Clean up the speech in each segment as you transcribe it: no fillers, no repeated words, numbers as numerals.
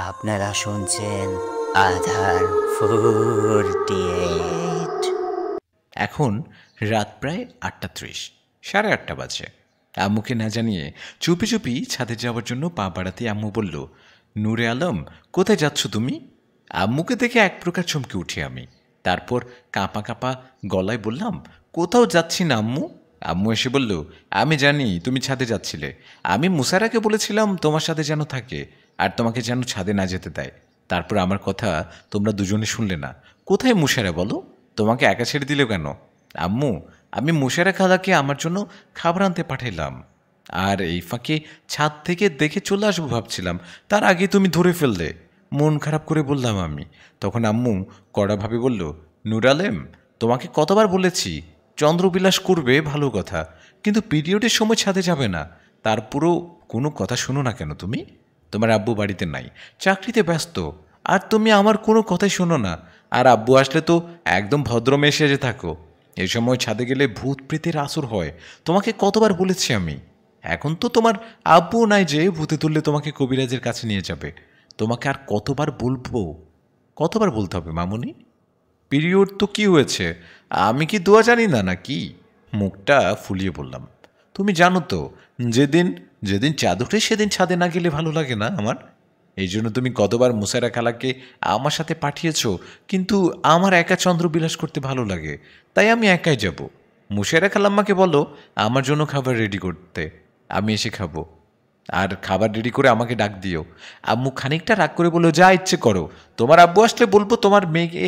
আপনারা শুনছেন আধার 48। এখন রাত প্রায় ৮:৩০, ৮:৩০ বাজে। আম্মুকে না জানিয়ে চুপি চুপি ছাদে যাওয়ার জন্য পা বাড়াতে আম্মু বলল, নূরে আলম, কোথায় যাচ্ছ তুমি? আম্মুকে দেখে এক প্রকার চমকে উঠি আমি। তারপর কাঁপা কাঁপা গলায় বললাম, কোথাও যাচ্ছি না আম্মু। আম্মু এসে বলল, আমি জানি তুমি ছাদে যাচ্ছিলে। আমি মুসারাকে বলেছিলাম তোমার সাথে যেন থাকে আর তোমাকে যেন ছাদে না যেতে দেয়। তারপর আমার কথা তোমরা দুজনে শুনলে না। কোথায় মুসারা বলো? তোমাকে একা ছেড়ে দিল কেন? আম্মু, আমি মুসারা খালাকে আমার জন্য খাবার আনতে পাঠাইলাম, আর এই ফাঁকে ছাদ থেকে দেখে চলে আসবো ভাবছিলাম, তার আগে তুমি ধরে ফেললে। মন খারাপ করে বললাম আমি। তখন আম্মু কড়াভাবে বলল, নূর আলেম, তোমাকে কতবার বলেছি চন্দ্রবিলাস করবে ভালো কথা, কিন্তু পিরিয়ডের সময় ছাদে যাবে না। তারপরও কোনো কথা শোনো না কেন তুমি? তোমার আব্বু বাড়িতে নাই, চাকরিতে ব্যস্ত, আর তুমি আমার কোনো কথাই শোনো না। আর আব্বু আসলে তো একদম ভদ্রমেয়ে সেজে থাকো। এই সময় ছাদে গেলে ভূত প্রেতের আসর হয়, তোমাকে কতবার বলেছি আমি। এখন তো তোমার আব্বু নাই যে ভূতে তুললে তোমাকে কবিরাজের কাছে নিয়ে যাবে। তোমাকে আর কতবার বলবো? কতবার বলতে হবে মামুনি? পিরিয়ড তো কি হয়েছে, আমি কি দোয়া জানি না নাকি? মুখটা ফুলিয়ে বললাম, তুমি জানো তো, যেদিন যেদিন চাঁদ ওঠে সেদিন ছাদে না গেলে ভালো লাগে না আমার। এই জন্য তুমি কতবার মুসারা খালাকে আমার সাথে পাঠিয়েছো, কিন্তু আমার একা চন্দ্রবিলাস করতে ভালো লাগে, তাই আমি একাই যাব। মুসারা খালাম্মাকে বলো আমার জন্য খাবার রেডি করতে, আমি এসে খাবো। আর খাবার রেডি করে আমাকে ডাক দিও। আম্মু খানিকটা রাগ করে বললো, যা ইচ্ছে করো, তোমার আব্বু আসলে বলবো তোমার মেয়েকে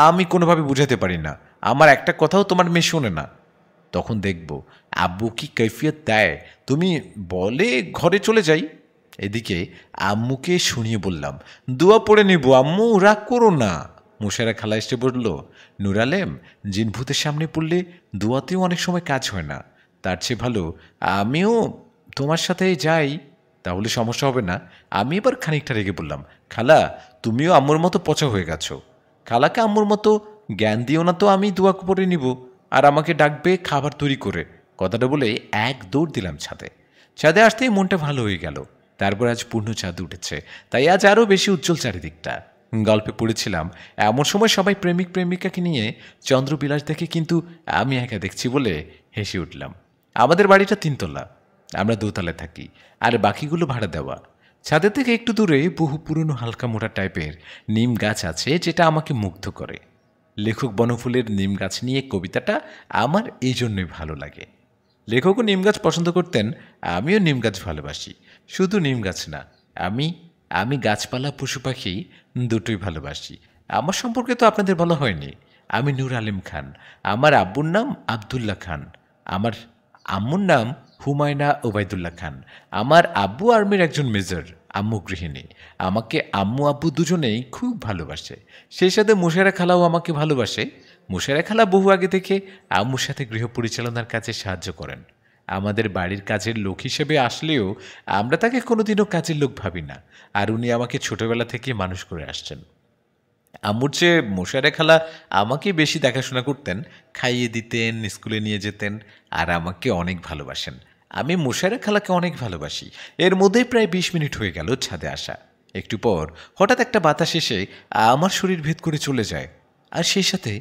আমি কোনোভাবে বুঝাতে পারি না, আমার একটা কথাও তোমার মেয়ে শোনে না। তখন দেখব আব্বু কি কৈফিয়ত দেয়। তুমি বলে ঘরে চলে যাই। এদিকে আম্মুকে শুনিয়ে বললাম, দোয়া পড়ে নিব আম্মু, রাগ করো না। মুশারা খালা এসে বলল, নূর আলেম, জিন ভূতের সামনে পড়লে দোয়াতেও অনেক সময় কাজ হয় না। তার চেয়ে ভালো আমিও তোমার সাথে যাই, তাহলে সমস্যা হবে না। আমি এবার খানিকটা রেগে বললাম, খালা, তুমিও আম্মুর মতো পচা হয়ে গেছো। খালাকে আম্মুর মতো জ্ঞান দিও না তো, আমি দোয়া পড়ে নিব আর আমাকে ডাকবে খাবার তৈরি করে। কথাটা বলে এক দৌড় দিলাম ছাদে। ছাদে আসতেই মনটা ভালো হয়ে গেল। তারপর আজ পূর্ণ চাঁদ উঠেছে, তাই আজ আরও বেশি উজ্জ্বল চারিদিকটা। গল্পে পড়েছিলাম এমন সময় সবাই প্রেমিক প্রেমিকাকে নিয়ে চন্দ্রবিলাস দেখে, কিন্তু আমি একা দেখছি বলে হেসে উঠলাম। আমাদের বাড়িটা 3 তলা, আমরা 2 তলায় থাকি, আর বাকিগুলো ভাড়া দেওয়া। ছাদের থেকে একটু দূরে বহু পুরনো হালকা মোটা টাইপের নিম গাছ আছে, যেটা আমাকে মুগ্ধ করে। লেখক বনফুলের নিম গাছ নিয়ে কবিতাটা আমার এই জন্যই ভালো লাগে। লেখকও নিম গাছ পছন্দ করতেন, আমিও নিম গাছ ভালোবাসি। শুধু নিম গাছ না, আমি আমি গাছপালা পশু পাখি দুটোই ভালোবাসি। আমার সম্পর্কে তো আপনাদের বলা হয়নি, আমি নূর আলিম খান। আমার আব্বুর নাম আবদুল্লাহ খান। আমার আম্মুর নাম হুমায়না ওবায়দুল্লাহ খান। আমার আব্বু আর্মির একজন মেজর, আম্মু গৃহিণী। আমাকে আম্মু আব্বু দুজনেই খুব ভালোবাসে। সেই সাথে মুশারা খালাও আমাকে ভালোবাসে। মুশারা খালা বহু আগে থেকে আম্মুর সাথে গৃহ পরিচালনার কাজে সাহায্য করেন। আমাদের বাড়ির কাজের লোক হিসেবে আসলেও আমরা তাকে কোনোদিনও কাজের লোক ভাবি না, আর উনি আমাকে ছোটবেলা থেকে মানুষ করে আসছেন। আম্মুর চেয়ে মোশারে খালা আমাকে বেশি দেখাশোনা করতেন, খাইয়ে দিতেন, স্কুলে নিয়ে যেতেন, আর আমাকে অনেক ভালোবাসেন। আমি মোশারে খালাকে অনেক ভালোবাসি। এর মধ্যেই প্রায় 20 মিনিট হয়ে গেল ছাদে আসা। একটু পর হঠাৎ একটা বাতাস এসে আমার শরীর ভেদ করে চলে যায়, আর সেই সাথে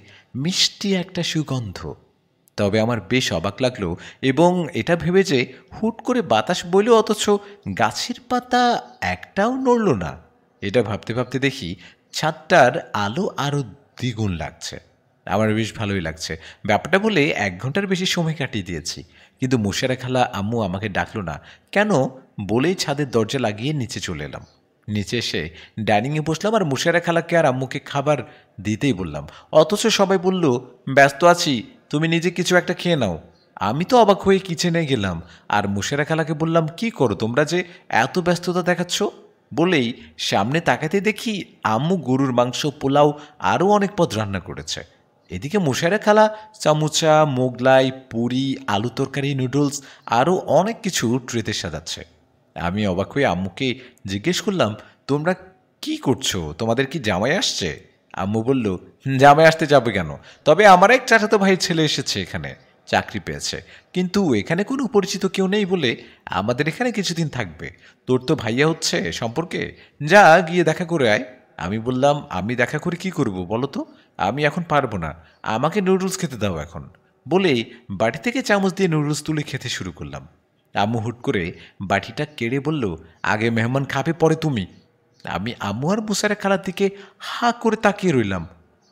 মিষ্টি একটা সুগন্ধ। তবে আমার বেশ অবাক লাগলো, এবং এটা ভেবে যে হুট করে বাতাস বইল অথচ গাছের পাতা একটাও নড়ল না। এটা ভাবতে ভাবতে দেখি ছাদটার আলো আরও দ্বিগুণ লাগছে। আমার বেশ ভালোই লাগছে। ব্যাপারটা বলে 1 ঘন্টার বেশি সময় কাটিয়ে দিয়েছি, কিন্তু মুশারা খালা আম্মু আমাকে ডাকলো না কেন বলেই ছাদের দরজা লাগিয়ে নিচে চলে এলাম। নিচে এসে ডাইনিংয়ে বসলাম, আর মুশারা খালাকে আর আম্মুকে খাবার দিতেই বললাম, অথচ সবাই বলল ব্যস্ত আছি, তুমি নিজে কিছু একটা খেয়ে নাও। আমি তো অবাক হয়ে কিচেনে গেলাম, আর মুশারা খালাকে বললাম, কি করো তোমরা যে এত ব্যস্ততা দেখাচ্ছ? বলেই সামনে তাকাতে দেখি আম্মু গরুর মাংস, পোলাও, আরও অনেক পদ রান্না করেছে। এদিকে মুশারা খালা চামুচা, মোগলাই, পুরি, আলু তরকারি, নুডলস, আরও অনেক কিছু ট্রেতে সাজাচ্ছে। আমি অবাক হয়ে আম্মুকে জিজ্ঞেস করলাম, তোমরা কি করছো? তোমাদের কি জামাই আসছে? আম্মু বলল, জামাই আসতে যাবে কেন, তবে আমার এক চাচাতো ভাইয়ের ছেলে এসেছে এখানে। চাকরি পেয়েছে, কিন্তু এখানে কোনো পরিচিত কেউ নেই বলে আমাদের এখানে কিছুদিন থাকবে। তোর তো ভাইয়া হচ্ছে সম্পর্কে, যা গিয়ে দেখা করে আয়। আমি বললাম, আমি দেখা করে কি করব বলো তো, আমি এখন পারবো না, আমাকে নুডলস খেতে দাও এখন। বলেই বাটি থেকে চামচ দিয়ে নুডলস তুলে খেতে শুরু করলাম। আম্মু হুট করে বাটিটা কেড়ে বলল, আগে মেহমান খাবে পরে তুমি। আমি আম্মু আর মুসারা খালার দিকে হাঁ করে তাকিয়ে রইলাম।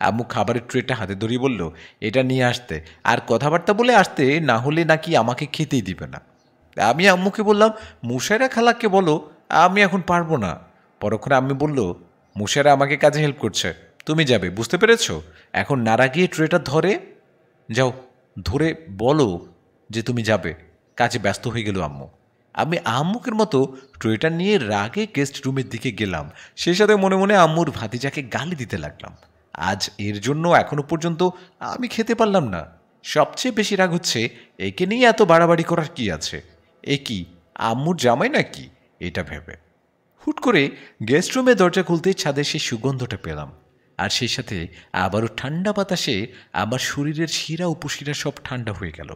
আম্মু খাবারের ট্রেটা হাতে ধরিয়ে বলল, এটা নিয়ে আসতে, আর কথাবার্তা বলে আসতে, না হলে নাকি আমাকে খেতেই দিবে না। আমি আম্মুকে বললাম, মুসারা খালাকে বলো আমি এখন পারবো না। পরক্ষণে আম্মু বলল, মুসারা আমাকে কাজে হেল্প করছে, তুমি যাবে, বুঝতে পেরেছ? এখন নাড়া গিয়ে ট্রেটা ধরে যাও, ধরে বলো যে তুমি যাবে। কাজে ব্যস্ত হয়ে গেল আম্মু। আমি আম্মুকের মতো ট্রেটা নিয়ে রাগে গেস্ট রুমের দিকে গেলাম। সেই সাথে মনে মনে আম্মুর ভাতিজাকে গালি দিতে লাগলাম। আজ এর জন্য এখনো পর্যন্ত আমি খেতে পারলাম না। সবচেয়ে বেশি রাগ হচ্ছে, একে নিয়ে এত বাড়াবাড়ি করার কি আছে? এ কি আম্মুর জামাই নাকি, এটা ভেবে হুট করে গেস্ট রুমে দরজা খুলতেই ছাদে সেই সুগন্ধটা পেলাম। আর সেই সাথে আবারও ঠান্ডা বাতাসে আমার শরীরের শিরা উপশিরা সব ঠান্ডা হয়ে গেল।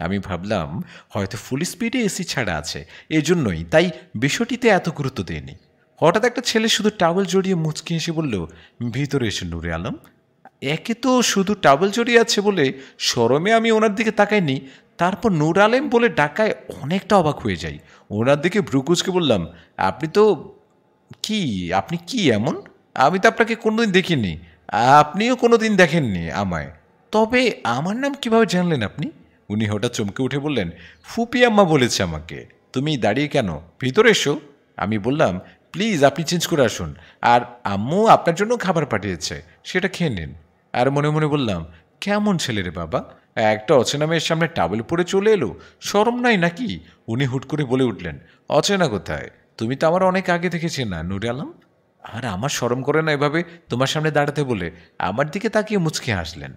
আমি ভাবলাম হয়তো ফুল স্পিডে এসি ছাড়া আছে, এজন্যই, তাই বিষয়টিতে এত গুরুত্ব দেয়নি। হঠাৎ একটা ছেলে শুধু টাওয়েল জড়িয়ে মুচকি এসে বলল, ভিতরে এসে নূরে আলম। একে তো শুধু টাওয়েল জড়িয়ে আছে বলে শরমে আমি ওনার দিকে তাকাইনি, তারপর নূর আলেম বলে ডাকায় অনেকটা অবাক হয়ে যাই। ওনার দিকে ভ্রুকুচকে বললাম, আপনি তো কি, আপনি কি এমন? আমি তো আপনাকে কোনোদিন দেখিনি, আপনিও কোনোদিন দেখেননি আমায়, তবে আমার নাম কিভাবে জানলেন আপনি? উনি হঠাৎ চমকে উঠে বললেন, ফুপি আম্মা বলেছে আমাকে। তুমি দাঁড়িয়ে কেন, ভিতরে এসো। আমি বললাম, প্লিজ আপনি চেঞ্জ করে আসুন, আর আম্মু আপনার জন্য খাবার পাঠিয়েছে, সেটা খেয়ে নিন। আর মনে মনে বললাম, কেমন ছেলে রে বাবা, একটা অচেনা মেয়ের সামনে টাওয়েল পরে চলে এলো, শরম নাই নাকি? উনি হুট করে বলে উঠলেন, অচেনা কোথায়, তুমি তো আমার অনেক আগে থেকে চেনা নূরে আলম। আর আমার শরম করে না এভাবে তোমার সামনে দাঁড়াতে বলে? আমার দিকে তাকিয়ে মুচকে হাসলেন।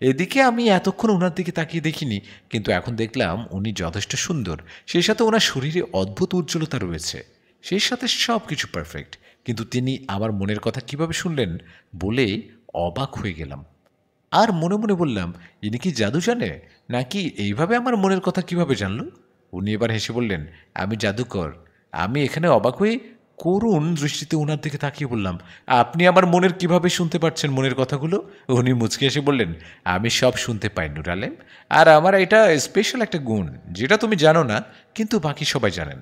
এদিকে আমি এতক্ষণ ওনার দিকে তাকিয়ে দেখিনি, কিন্তু এখন দেখলাম উনি যথেষ্ট সুন্দর, সেই সাথে ওনার শরীরে অদ্ভুত উজ্জ্বলতা রয়েছে, সেই সাথে সব কিছু পারফেক্ট। কিন্তু তিনি আমার মনের কথা কিভাবে শুনলেন বলে অবাক হয়ে গেলাম। আর মনে মনে বললাম, ইনি কি জাদু জানে, নাকি এইভাবে আমার মনের কথা কিভাবে জানলো? উনি এবার হেসে বললেন, আমি জাদুকর। আমি এখানে অবাক হয়ে করুণ দৃষ্টিতে ওনার দিকে তাকিয়ে বললাম, আপনি আমার মনের কিভাবে শুনতে পারছেন মনের কথাগুলো? উনি মুচকে এসে বললেন, আমি সব শুনতে পাই নূর আলেম, আর আমার এটা স্পেশাল একটা গুণ, যেটা তুমি জানো না, কিন্তু বাকি সবাই জানেন।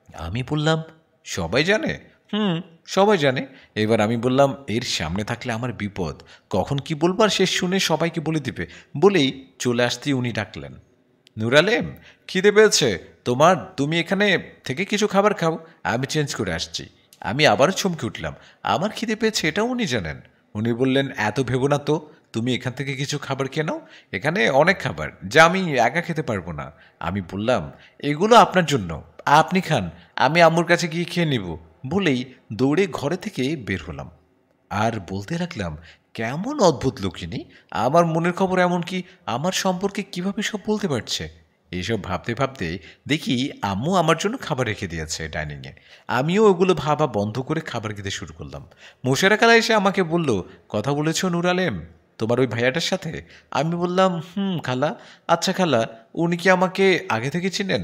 আমি বললাম, সবাই জানে? হুম, সবাই জানে। এবার আমি বললাম, এর সামনে থাকলে আমার বিপদ, কখন কি বলবার শেষ শুনে সবাইকে বলে দিবে। বলেই চলে আসতেই উনি ডাকলেন, নূর আলেম, খিদে পেয়েছে তোমার, তুমি এখানে থেকে কিছু খাবার খাও, আমি চেঞ্জ করে আসছি। আমি আবারও চমকে উঠলাম, আমার খিদে পেয়েছে এটাও উনি জানেন। উনি বললেন, এত ভেবো না তো, তুমি এখান থেকে কিছু খাবার খেয়ে নাও, এখানে অনেক খাবার যা আমি একা খেতে পারবো না। আমি বললাম, এগুলো আপনার জন্য, আপনি খান, আমি আম্মুর কাছে গিয়ে খেয়ে নিব। বলেই দৌড়ে ঘরে থেকে বের হলাম। আর বলতে লাগলাম, কেমন অদ্ভুত লোকিনী, আমার মনের খবর, এমনকি আমার সম্পর্কে কিভাবে সব বলতে পারছে। এইসব ভাবতে ভাবতে দেখি আম্মু আমার জন্য খাবার রেখে দিয়েছে ডাইনিংয়ে। আমিও ওগুলো ভাবা বন্ধ করে খাবার খেতে শুরু করলাম। মোশাররফ খালা এসে আমাকে বলল, কথা বলেছ নূর আলেম তোমার ওই ভাইয়াটার সাথে? আমি বললাম, হুম খালা। আচ্ছা খালা, উনি কি আমাকে আগে থেকে চিনেন?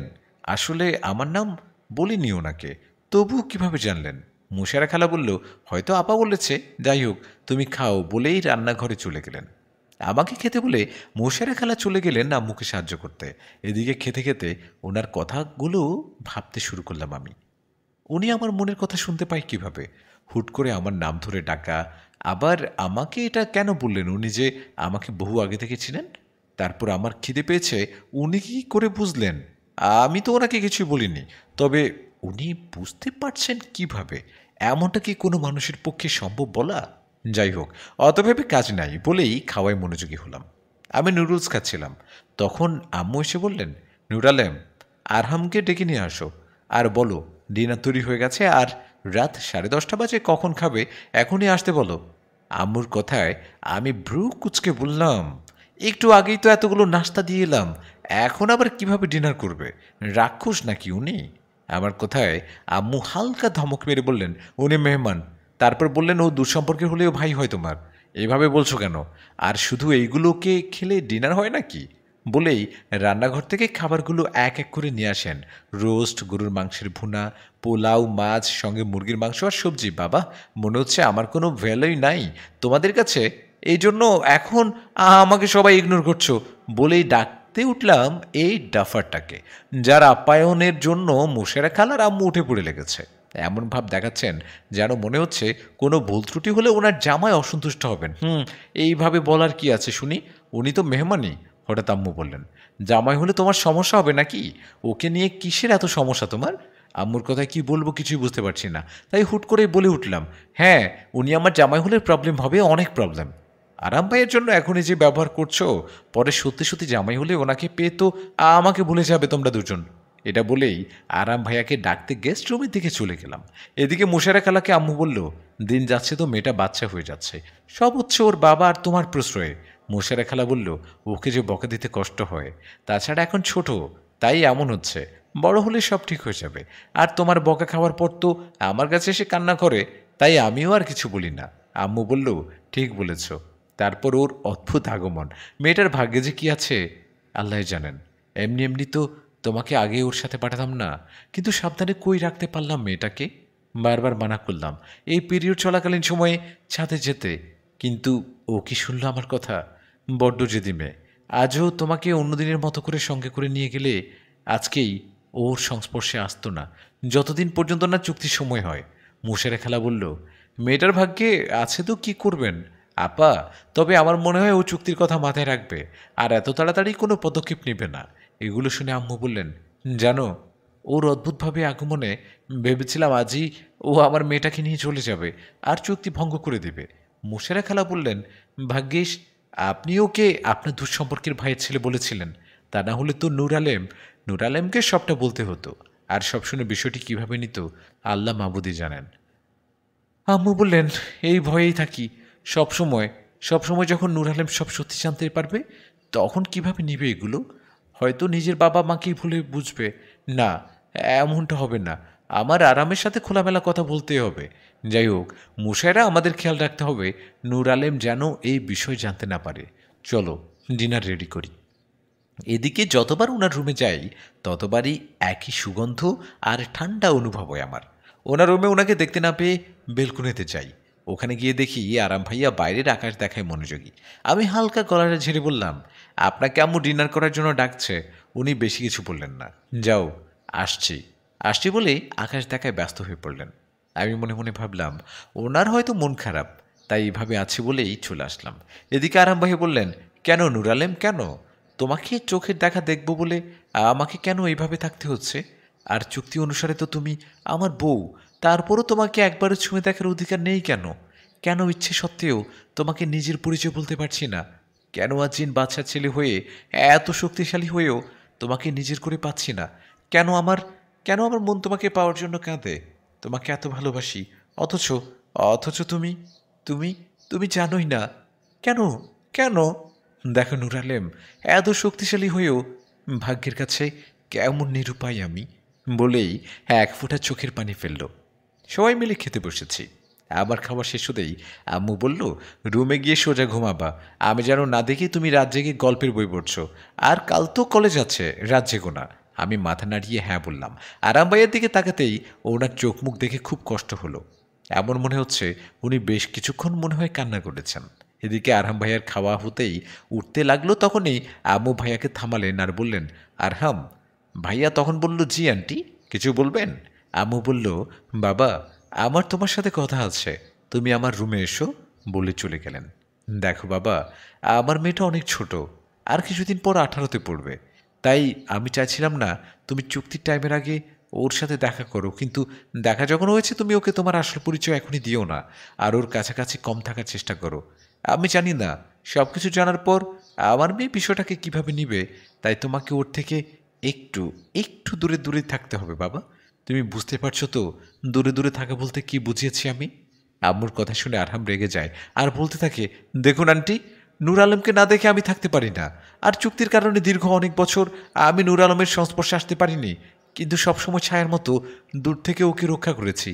আসলে আমার নাম বলিনি ওনাকে, তবু কিভাবে জানলেন? মুশারা খালা বলল, হয়তো আপা বলেছে, যাই হোক তুমি খাও, বলেই রান্নাঘরে চলে গেলেন। আমাকে খেতে বলে মুশারা খালা চলে গেলেন আম্মুকে সাহায্য করতে। এদিকে খেতে খেতে ওনার কথাগুলো ভাবতে শুরু করলাম আমি। উনি আমার মনের কথা শুনতে পায় কিভাবে? হুট করে আমার নাম ধরে ডাকা, আবার আমাকে এটা কেন বললেন উনি যে আমাকে বহু আগে থেকে ছিলেন? তারপর আমার খিদে পেয়েছে উনি কি করে বুঝলেন? আমি তো ওনাকে কিছুই বলিনি, তবে উনি বুঝতে পারছেন কিভাবে? এমনটা কি কোনো মানুষের পক্ষে সম্ভব বলা? যাই হোক, অত ভেবে কাজ নাই বলেই খাওয়ায় মনোযোগী হলাম। আমি নুডলস খাচ্ছিলাম, তখন আম্মু এসে বললেন, নূর আলেম, আরহামকে ডেকে নিয়ে আসো, আর বলো ডিনার তৈরি হয়ে গেছে, আর রাত 10:30 বাজে, কখন খাবে এখনই আসতে বলো। আম্মুর কথায় আমি ভ্রু কুচকে বললাম, একটু আগেই তো এতগুলো নাস্তা দিয়ে এলাম, এখন আবার কিভাবে ডিনার করবে? রাক্ষস নাকি উনি? আমার কথায় আম্মু হালকা ধমক মেরে বললেন, উনি মেহমান। তারপর বললেন, ও দুঃসম্পর্কের হলেও ভাই হয় তোমার, এভাবে বলছো কেন? আর শুধু এইগুলোকে খেলে ডিনার হয় নাকি? বলেই রান্নাঘর থেকে খাবারগুলো এক এক করে নিয়ে আসেন। রোস্ট, গরুর মাংসের ভুনা, পোলাও, মাছ, সঙ্গে মুরগির মাংস আর সবজি। বাবা, মনে হচ্ছে আমার কোনো ভ্যালুই নাই তোমাদের কাছে, এই জন্য এখন আমাকে সবাই ইগনোর করছো। বলেই ডাকতে উঠলাম এই ডাফারটাকে, যার আপ্যায়নের জন্য মুশেরা খালার আম্মু উঠে পড়ে লেগেছে। এমন ভাব দেখাচ্ছেন যেন মনে হচ্ছে কোনো ভুল ত্রুটি হলে ওনার জামাই অসন্তুষ্ট হবেন। এইভাবে বলার কি আছে শুনি, উনি তো মেহমানই। হঠাৎ আম্মু বললেন, জামাই হলে তোমার সমস্যা হবে নাকি? ওকে নিয়ে কিসের এত সমস্যা তোমার? আম্মুর কথায় কি বলবো কিছুই বুঝতে পারছি না, তাই হুট করে বলে উঠলাম, হ্যাঁ, উনি আমার জামাই হলে প্রবলেম হবে, অনেক প্রবলেম। আরাম ভাইয়ের জন্য এখনই যে ব্যবহার করছো, পরে সত্যি সত্যি জামাই হলে ওনাকে পেয়ে তো আমাকে ভুলে যাবে তোমরা দুজন। এটা বলেই আরাম ভাইয়াকে ডাকতে গেস্ট রুমের দিকে চলে গেলাম। এদিকে মুশারা খালাকে আম্মু বলল, দিন যাচ্ছে তো মেয়েটা বাচ্চা হয়ে যাচ্ছে, সব হচ্ছে ওর বাবা আর তোমার প্রশ্রয়ে। মুশারা খালা বলল, ওকে যে বকা দিতে কষ্ট হয়, তাছাড়া এখন ছোট, তাই এমন হচ্ছে, বড় হলে সব ঠিক হয়ে যাবে। আর তোমার বকা খাওয়ার পর তো আমার কাছে এসে কান্না করে, তাই আমিও আর কিছু বলি না। আম্মু বলল, ঠিক বলেছ। তারপর ওর অদ্ভুত আগমন, মেয়েটার ভাগ্যে যে কি আছে আল্লাহ জানেন। এমনি এমনি তো তোমাকে আগে ওর সাথে পাঠাতাম না, কিন্তু সাবধানে কই রাখতে পারলাম মেয়েটাকে। বারবার মানা করলাম এই পিরিয়ড চলাকালীন সময়ে ছাদে যেতে, কিন্তু ও কি শুনল আমার কথা? বড্ড জেদি মেয়ে। আজও তোমাকে অন্যদিনের মতো করে সঙ্গে করে নিয়ে গেলে আজকেই ওর সংস্পর্শে আসতো না, যতদিন পর্যন্ত না চুক্তির সময় হয়। মুশেরা খালা বলল, মেয়েটার ভাগ্যে আছে তো কি করবেন আপা, তবে আমার মনে হয় ও চুক্তির কথা মাথায় রাখবে, আর এত তাড়াতাড়ি কোনো পদক্ষেপ নেবে না। এগুলো শুনে আম্মু বললেন, জানো, ওর অদ্ভুতভাবে আগমনে ভেবেছিলাম আজই ও আমার মেয়েটাকে নিয়ে চলে যাবে আর চুক্তি ভঙ্গ করে দেবে। মুশেরা খালা বললেন, ভাগ্যিস আপনি ওকে আপনার দুঃসম্পর্কের ভাইয়ের ছেলে বলেছিলেন, তা না হলে তো নূর আলেমকে সবটা বলতে হতো। আর সব শুনে বিষয়টি কিভাবে নিত আল্লাহ মাবুদি জানেন। আম্মু বললেন, এই ভয়েই থাকি সবসময়। সবসময় যখন নূর আলেম সব সত্যি জানতে পারবে, তখন কিভাবে নিবে এগুলো? হয়তো নিজের বাবা মাকেই ভুলে বুঝবে। না, এমনটা হবে না, আমার আরামের সাথে খোলামেলা কথা বলতে হবে। যাই হোক, মুশাইরা আমাদের খেয়াল রাখতে হবে নূর আলেম যেন এই বিষয় জানতে না পারে। চলো ডিনার রেডি করি। এদিকে যতবার ওনার রুমে যাই, ততবারই একই সুগন্ধ আর ঠান্ডা অনুভব হয় আমার। ওনার রুমে ওনাকে দেখতে না পেয়ে বেলকুনিতে যাই। ওখানে গিয়ে দেখি আরাম ভাইয়া বাইরের আকাশ দেখায় মনোযোগী। আমি হালকা গলাটা ঝেড়ে বললাম, আপনাকে আম্মু ডিনার করার জন্য ডাকছে। উনি বেশি কিছু বললেন না। যাও, আসছি আসছি বলে আকাশ দেখায় ব্যস্ত হয়ে পড়লেন। আমি মনে মনে ভাবলাম, ওনার হয়তো মন খারাপ, তাই এইভাবে আছি বলেই চলে আসলাম। এদিকে আরাম ভাই বললেন, কেন নূর আলেম, কেন? তোমাকে চোখের দেখা দেখব বলে আমাকে কেন এইভাবে থাকতে হচ্ছে? আর চুক্তি অনুসারে তো তুমি আমার বউ, তারপরও তোমাকে একবারও ছুঁয়ে দেখার অধিকার নেই কেন? কেন ইচ্ছে সত্ত্বেও তোমাকে নিজের পরিচয় বলতে পারছি না? কেন আজ বাচ্চা ছেলে হয়ে, এত শক্তিশালী হয়েও তোমাকে নিজের করে পাচ্ছি না? কেন আমার মন তোমাকে পাওয়ার জন্য কাঁদে? তোমাকে এত ভালোবাসি, অথচ অথচ তুমি তুমি তুমি জানোই না। কেন? কেন? দেখো নূর আলেম, এত শক্তিশালী হয়েও ভাগ্যের কাছে কেমন নিরুপায় আমি। বলেই এক ফোঁটা চোখের পানি ফেলল। সবাই মিলে খেতে বসেছি। আবার খাওয়া শেষ হতেই আম্মু বলল, রুমে গিয়ে সোজা ঘুমাবা। আমি যেন না দেখি তুমি রাত জেগে গল্পের বই পড়ছো। আর কাল তো কলেজ আছে, রাত জেগো না। আমি মাথা নাড়িয়ে হ্যাঁ বললাম। আরাম ভাইয়ের দিকে তাকাতেই ওনার চোখ মুখ দেখে খুব কষ্ট হলো। এমন মনে হচ্ছে উনি বেশ কিছুক্ষণ মনে হয় কান্না করেছেন। এদিকে আরহাম ভাইয়ার খাওয়া হতেই উঠতে লাগলো, তখনই আম্মু ভাইয়াকে থামালেন আর বললেন, আরহাম। ভাইয়া তখন বলল, জি আন্টি, কিছু বলবেন? আম্মু বলল, বাবা, আমার তোমার সাথে কথা আছে, তুমি আমার রুমে এসো, বলে চলে গেলেন। দেখো বাবা, আমার মেয়েটা অনেক ছোট, আর কিছুদিন পর 18তে পড়বে, তাই আমি চাইছিলাম না তুমি চুক্তির টাইমের আগে ওর সাথে দেখা করো, কিন্তু দেখা যখন হয়েছে তুমি ওকে তোমার আসল পরিচয় এখনই দিও না, আর ওর কাছাকাছি কম থাকার চেষ্টা করো। আমি জানি না সব কিছু জানার পর আমার মেয়ে বিষয়টাকে কিভাবে নিবে, তাই তোমাকে ওর থেকে একটু একটু দূরে দূরে থাকতে হবে বাবা। তুমি বুঝতে পারছো তো দূরে দূরে থাকা বলতে কি বুঝিয়েছি আমি? আম্মুর কথা শুনে আরহাম রেগে যায় আর বলতে থাকে, দেখুন আন্টি, নূর আলমকে না দেখে আমি থাকতে পারি না। আর চুক্তির কারণে দীর্ঘ অনেক বছর আমি নূর আলমের সংস্পর্শে আসতে পারিনি, কিন্তু সবসময় ছায়ার মতো দূর থেকে ওকে রক্ষা করেছি,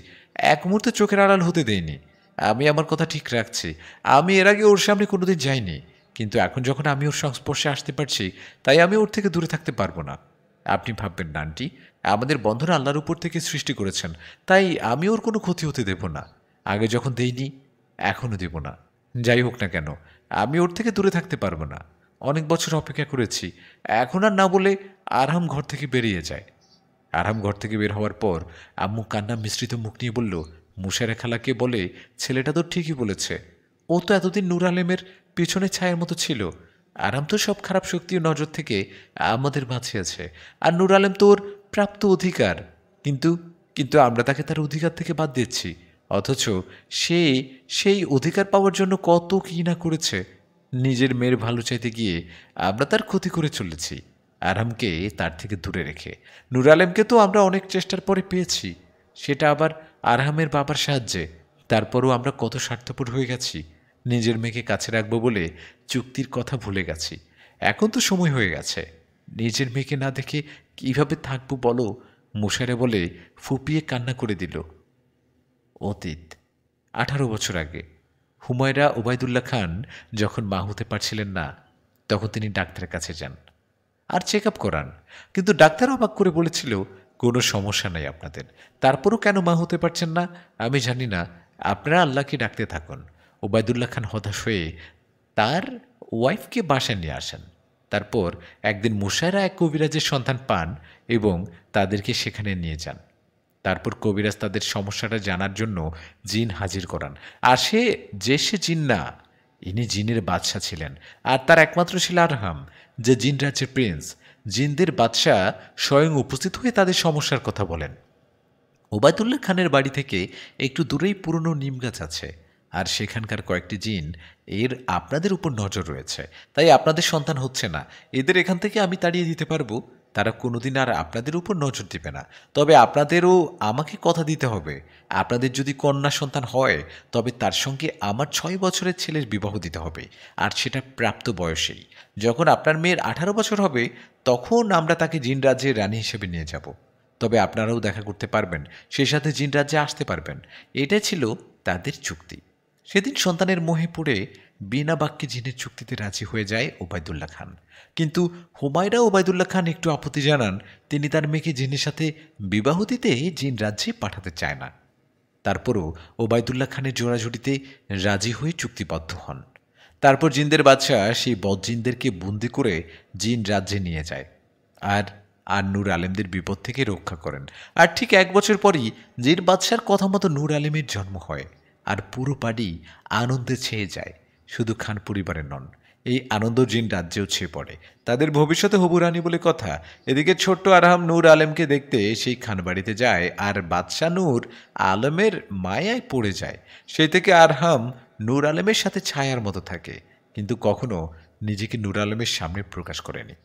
এক মুহূর্তে চোখের আড়াল হতে দেইনি। আমি আমার কথা ঠিক রাখছি। আমি এর আগে ওর সামনে কোনোদিন যাইনি, কিন্তু এখন যখন আমি ওর সংস্পর্শে আসতে পারছি, তাই আমি ওর থেকে দূরে থাকতে পারবো না। আপনি ভাববেন না আন্টি, আমাদের বন্ধন আল্লাহর উপর থেকে সৃষ্টি করেছেন, তাই আমি ওর কোনো ক্ষতি হতে দেব না। আগে যখন দেইনি, এখনও দেব না। যাই হোক না কেন, আমি ওর থেকে দূরে থাকতে পারবো না। অনেক বছর অপেক্ষা করেছি, এখন আর না বলে আরহাম ঘর থেকে বেরিয়ে যায়। আরহাম ঘর থেকে বের হওয়ার পর আম্মু কান্না মিশ্রিত মুখ নিয়ে বলল, মুশারা খালাকে বলে, ছেলেটা তো ঠিকই বলেছে। ও তো এতদিন নূর আলেমের পিছনে ছায়ার মতো ছিল। আরাম তো সব খারাপ শক্তি ও নজর থেকে আমাদের বাঁচিয়েছে, আর নূর আলেম তো ওর প্রাপ্ত অধিকার। কিন্তু কিন্তু আমরা তাকে তার অধিকার থেকে বাদ দিচ্ছি, অথচ সে সেই অধিকার পাওয়ার জন্য কত কী না করেছে। নিজের মেয়ের ভালো চাইতে গিয়ে আমরা তার ক্ষতি করে চলেছি, আরামকে তার থেকে দূরে রেখে। নূর আলেমকে তো আমরা অনেক চেষ্টার পরে পেয়েছি, সেটা আবার আরহামের বাবার সাহায্যে। তারপরও আমরা কত স্বার্থপর হয়ে গেছি। নিজের মেয়েকে কাছে রাখবো বলে চুক্তির কথা ভুলে গেছি। এখন তো সময় হয়ে গেছে, নিজের মেয়েকে না দেখে কিভাবে থাকবো বলো? মুশারে বলে ফুপিয়ে কান্না করে দিল। অতীত 18 বছর আগে হুমায়রা ওবায়দুল্লাহ খান যখন মা হতে পারছিলেন না, তখন তিনি ডাক্তারের কাছে যান আর চেক আপ করান। কিন্তু ডাক্তার অবাক করে বলেছিল, কোনো সমস্যা নেই আপনাদের। তারপরও কেন মা হতে পারছেন না আমি জানি না, আপনারা আল্লাহকে ডাকতে থাকুন। ওবায়দুল্লাহ খান হতাশ হয়ে তার ওয়াইফকে বাসায় নিয়ে আসেন। তারপর একদিন মুশায়রা এক কবিরাজের সন্ধান পান এবং তাদেরকে সেখানে নিয়ে যান। তারপর কবিরাজ তাদের সমস্যাটা জানার জন্য জিন হাজির করান। আর সে জিন না, ইনি জিনের বাদশাহ ছিলেন, আর তার একমাত্র ছিল আরহাম, যে জিন রাজ্যের প্রিন্স। জিনদের বাদশাহ স্বয়ং উপস্থিত হয়ে তাদের সমস্যার কথা বলেন। ওবায়দুল্লাহ খানের বাড়ি থেকে একটু দূরেই পুরনো নিম গাছ আছে, আর সেখানকার কয়েকটি জিন এর আপনাদের উপর নজর রয়েছে, তাই আপনাদের সন্তান হচ্ছে না। এদের এখান থেকে আমি তাড়িয়ে দিতে পারবো, তারা কোনোদিন আর আপনাদের উপর নজর দিবে না। তবে আপনাদেরও আমাকে কথা দিতে হবে, আপনাদের যদি কন্যা সন্তান হয় তবে তার সঙ্গে আমার 6 বছরের ছেলের বিবাহ দিতে হবে, আর সেটা প্রাপ্ত বয়সেই। যখন আপনার মেয়ের 18 বছর হবে তখন আমরা তাকে জিন রাজ্যের রানী হিসেবে নিয়ে যাব। তবে আপনারাও দেখা করতে পারবেন, সেই সাথে জিন রাজ্যে আসতে পারবেন। এটাই ছিল তাদের চুক্তি। সেদিন সন্তানের মোহে পড়ে বিনা বাক্যে জিনের চুক্তিতে রাজি হয়ে যায় ওবায়দুল্লাহ খান। কিন্তু হুমায়রা ওবায়দুল্লাহ খান একটু আপত্তি জানান, তিনি তার মেয়েকে জিনের সাথে বিবাহ দিতে জিন রাজ্যে পাঠাতে চায় না। তারপরও ওবায়দুল্লাহ খানের জোড়াজুড়িতে রাজি হয়ে চুক্তিবদ্ধ হন। তারপর জিনদের বাদশাহ সেই বদজিনদেরকে বন্দি করে জিন রাজ্যে নিয়ে যায় আর আর নূর আলেমদের বিপদ থেকে রক্ষা করেন। আর ঠিক 1 বছর পরই জিন বাদশার কথা মতো নূর আলেমের জন্ম হয়, আর পুরো বাড়ি আনন্দে ছেয়ে যায়। শুধু খান পরিবারের নন, এই আনন্দ জিন রাজ্যেও ছেয়ে পড়ে। তাদের ভবিষ্যতে হবু রানী বলে কথা। এদিকে ছোট্ট আরহাম নূর আলেমকে দেখতে সেই খান বাড়িতে যায়, আর বাদশাহ নূর আলমের মায়ায় পড়ে যায়। সেই থেকে আরহাম নূর আলেমের সাথে ছায়ার মতো থাকে, কিন্তু কখনো নিজেকে নূর আলেমের সামনে প্রকাশ করেনি।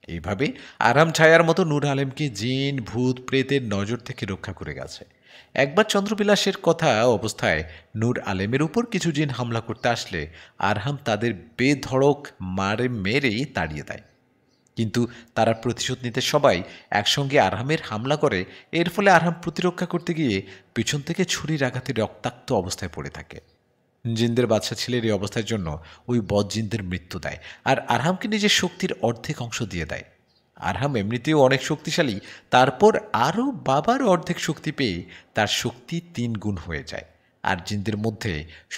এইভাবে আরাম ছায়ার মতো নূর আলেমকে জিন ভূত প্রেতের নজর থেকে রক্ষা করে গেছে। একবার চন্দ্রবিলাসের কথা অবস্থায় নূর আলেমের উপর কিছু জিন হামলা করতে আসলে আরহাম তাদের বেধড়ক মেরেই তাড়িয়ে দেয়। কিন্তু তারা প্রতিশোধ নিতে সবাই একসঙ্গে আরহামের হামলা করে। এর ফলে আরহাম প্রতিরক্ষা করতে গিয়ে পিছন থেকে ছুরির আঘাতে রক্তাক্ত অবস্থায় পড়ে থাকে। জিনদের বাদশা ছেলের এই অবস্থার জন্য ওই বদজিনদের মৃত্যু দেয়, আর আরহামকে নিজের শক্তির অর্ধেক অংশ দিয়ে দেয়। আরহাম এমনিতেও অনেক শক্তিশালী, তারপর আরও বাবার অর্ধেক শক্তি পেয়ে তার শক্তি 3 গুণ হয়ে যায়, আর জিনদের মধ্যে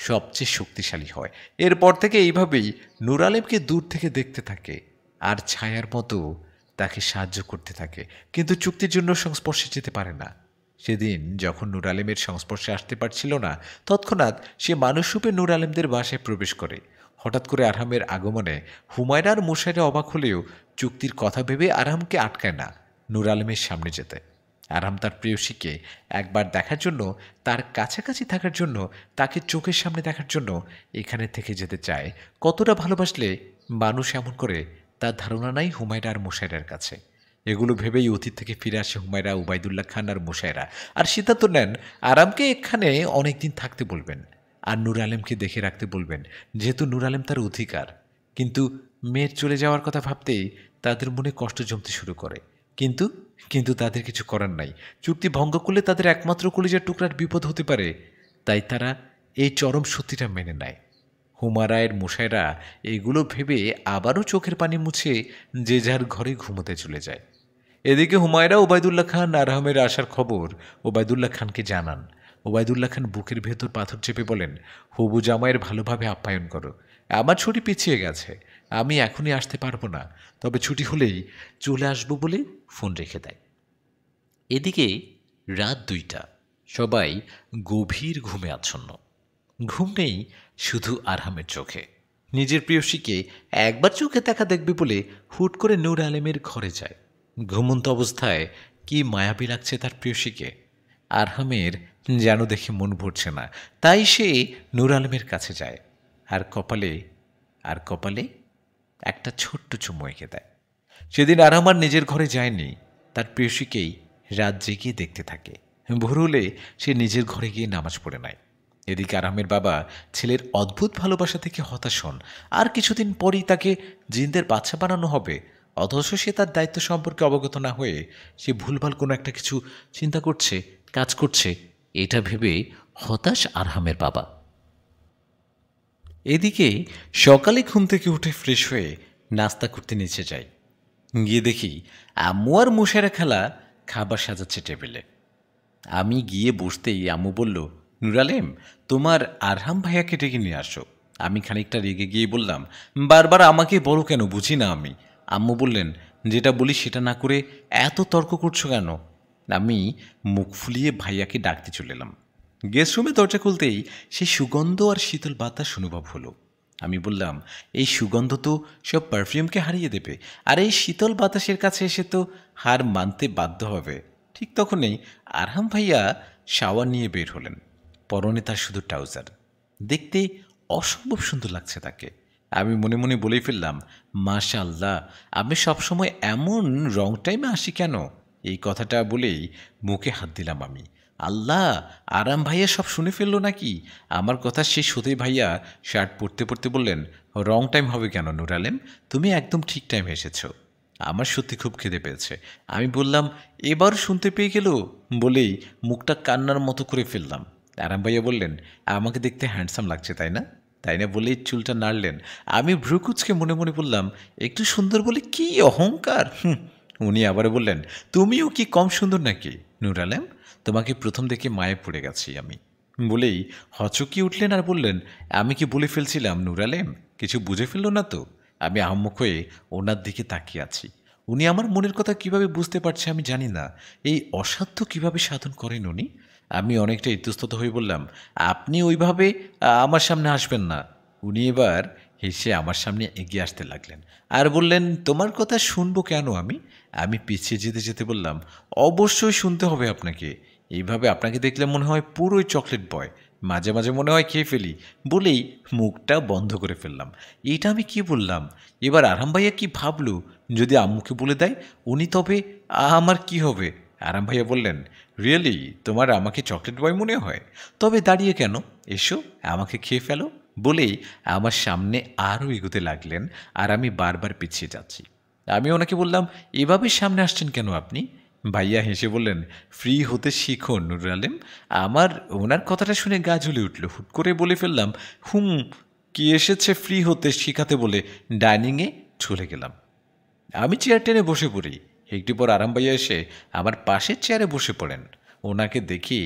সবচেয়ে শক্তিশালী হয়। এরপর থেকে এইভাবেই নূর আলেমকে দূর থেকে দেখতে থাকে আর ছায়ার মতো তাকে সাহায্য করতে থাকে, কিন্তু চুক্তির জন্য সংস্পর্শে যেতে পারে না। সেদিন যখন নূর আলেমের সংস্পর্শে আসতে পারছিল না, তৎক্ষণাৎ সে মানুষরূপে নূর আলেমদের বাসায় প্রবেশ করে। হঠাৎ করে আরহামের আগমনে হুমায়রা আর মুশায়রা অবাক হলেও চুক্তির কথা ভেবে আরহামকে আটকায় না নূর আলেমের সামনে যেতে। আরহাম তার প্রেয়সীকে একবার দেখার জন্য, তার কাছাকাছি থাকার জন্য, তাকে চোখের সামনে দেখার জন্য এখানে থেকে যেতে চায়। কতটা ভালোবাসলে মানুষ এমন করে তার ধারণা নাই হুমায়রা আর মুশায়রার কাছে। এগুলো ভেবেই অতীত থেকে ফিরে আসে হুমায়রা, ওবায়দুল্লাহ খান আর মুশায়রা, আর সিদ্ধান্ত নেন আরামকে এখানে অনেকদিন থাকতে বলবেন আর নূর আলেমকে দেখে রাখতে বলবেন, যেহেতু নূর আলেম তার অধিকার। কিন্তু মেয়ের চলে যাওয়ার কথা ভাবতেই তাদের মনে কষ্ট জমতে শুরু করে। কিন্তু কিন্তু তাদের কিছু করার নাই। চুক্তি ভঙ্গ করলে তাদের একমাত্র কলিজার টুকরার বিপদ হতে পারে, তাই তারা এই চরম সত্যিটা মেনে নেয়। হুমারায়ের মশাইরা এগুলো ভেবে আবারও চোখের পানি মুছে যে যার ঘরে ঘুমোতে চলে যায়। এদিকে হুমায়রা ওবায়দুল্লাহ খান আরহামের আসার খবর ওবায়দুল্লাহ খানকে জানান। ওবায়দুল্লাহ খান বুকের ভেতর পাথর চেপে বলেন, হবু জামাইয়ের ভালোভাবে আপ্যায়ন করো। আমার ছুটি পিছিয়ে গেছে, আমি এখনই আসতে পারবো না, তবে ছুটি হলেই চলে আসবো বলে ফোন রেখে দেয়। এদিকে রাত 2টা, সবাই গভীর ঘুমে আচ্ছন্ন। ঘুম নেই শুধু আরহামের চোখে। নিজের প্রিয়সীকে একবার চোখে দেখা দেখবে বলে হুট করে নূর আলেমের ঘরে যায়। ঘুমন্ত অবস্থায় কি মায়াবী লাগছে তার প্রিয়সীকে। আরহামের যেন দেখে মন ভরছে না, তাই সে নূর আলেমের কাছে যায় আর কপালে একটা ছোট্ট চুমু এঁকে দেয়। সেদিন আরহাম আর নিজের ঘরে যায়নি, তার প্রিয়সীকেই রাত জেগে দেখতে থাকে। ভোর হলে সে নিজের ঘরে গিয়ে নামাজ পড়ে নেয়। এদিকে আরহামের বাবা ছেলের অদ্ভুত ভালোবাসা থেকে হতাশ হন। আর কিছুদিন পরই তাকে জিনদের বাচ্চা বানানো হবে, অথচ সে তার দায়িত্ব সম্পর্কে অবগত না হয়ে সে ভুলভাল কোনো একটা কিছু চিন্তা করছে, কাজ করছে, এটা ভেবে হতাশ আরহামের বাবা। এদিকে সকালে ঘুম থেকে উঠে ফ্রেশ হয়ে নাস্তা করতে নিচে যাই। গিয়ে দেখি আম্মু আর মুশারা খালা খাবার সাজাচ্ছে টেবিলে। আমি গিয়ে বসতেই আম্মু বলল, নূর আলেম, তোমার আরহাম ভাইয়াকে ডেকে নিয়ে আসো। আমি খানিকটা রেগে গিয়ে বললাম, বারবার আমাকে বলো কেন, বুঝি না আমি। আম্মু বললেন, যেটা বলি সেটা না করে এত তর্ক করছো কেন? আমি মুখ ফুলিয়ে ভাইয়াকে ডাকতে চলে এলাম। গেস্ট রুমে দরজা খুলতেই সেই সুগন্ধ আর শীতল বাতাস অনুভব হলো। আমি বললাম, এই সুগন্ধ তো সব পারফিউমকে হারিয়ে দেবে, আর এই শীতল বাতাসের কাছে এসে তো হার মানতে বাধ্য হবে। ঠিক তখনই আরহাম ভাইয়া শাওয়ার নিয়ে বের হলেন। পরনে তার শুধু ট্রাউজার, দেখতে অসম্ভব সুন্দর লাগছে তাকে। আমি মনে মনে বলেই ফেললাম, মাশাআল্লাহ, আমি সবসময় এমন রং টাইমে আসি কেন? এই কথাটা বলেই মুখে হাত দিলাম আমি। আল্লাহ, আরাম ভাইয়া সব শুনে ফেললো নাকি? আমার কথা শেষ হতেই ভাইয়া শার্ট পরতে পরতে বললেন, রং টাইম হবে কেন নূর আলেম, তুমি একদম ঠিক টাইমে এসেছো। আমার সত্যি খুব খিদে পেয়েছে। আমি বললাম, এবার শুনতে পেয়ে গেল, বলেই মুখটা কান্নার মতো করে ফেললাম। আরাম ভাইয়া বললেন, আমাকে দেখতে হ্যান্ডসাম লাগছে তাই না? তাই না বলেই চুলটা নাড়লেন। আমি ভ্রুকুচকে মনে মনে বললাম, একটু সুন্দর বলে কি অহংকার। উনি আবার বললেন, তুমিও কি কম সুন্দর নাকি নূর আলেম? তোমাকে প্রথম দেখে মায়ে পড়ে গেছি আমি। বলেই হচকিয়ে উঠলেন আর বললেন, আমি কি বলে ফেলছিলাম নূর আলেম? কিছু বুঝে ফেলল না তো? আমি আহম্মক হয়ে ওনার দিকে তাকিয়ে আছি। উনি আমার মনের কথা কিভাবে বুঝতে পারছে আমি জানি না। এই অসাধ্য কিভাবে সাধন করেন উনি? আমি অনেকটা ইতস্তত হয়ে বললাম, আপনি ওইভাবে আমার সামনে আসবেন না। উনি এবার হেসে আমার সামনে এগিয়ে আসতে লাগলেন আর বললেন, তোমার কথা শুনবো কেন আমি? আমি পিছিয়ে যেতে যেতে বললাম, অবশ্যই শুনতে হবে আপনাকে। এইভাবে আপনাকে দেখলে মনে হয় পুরোই চকলেট বয়, মাঝে মাঝে মনে হয় খেয়ে ফেলি। বলেই মুখটা বন্ধ করে ফেললাম। এটা আমি কি বললাম? এবার আরাম ভাইয়া কি ভাবলো? যদি আম্মুকে বলে দেয় উনি, তবে আমার কি হবে? আরাম ভাইয়া বললেন, রিয়েলি তোমার আমাকে চকলেট বয় মনে হয়? তবে দাঁড়িয়ে কেন, এসো আমাকে খেয়ে ফেলো। বলেই আমার সামনে আরও এগোতে লাগলেন আর আমি বারবার পিছিয়ে যাচ্ছি। আমি ওনাকে বললাম, এভাবে সামনে আসছেন কেন আপনি? ভাইয়া হেসে বললেন, ফ্রি হতে শিখুন নুর আলেম। আমার ওনার কথাটা শুনে গা জ্বলে উঠল। হুট করে বলে ফেললাম, কি এসেছে ফ্রি হতে শিখাতে বলে ডাইনিংয়ে চলে গেলাম। আমি চেয়ার টেনে বসে পড়ি। একটু পর আরাম ভাইয়া এসে আমার পাশের চেয়ারে বসে পড়েন। ওনাকে দেখি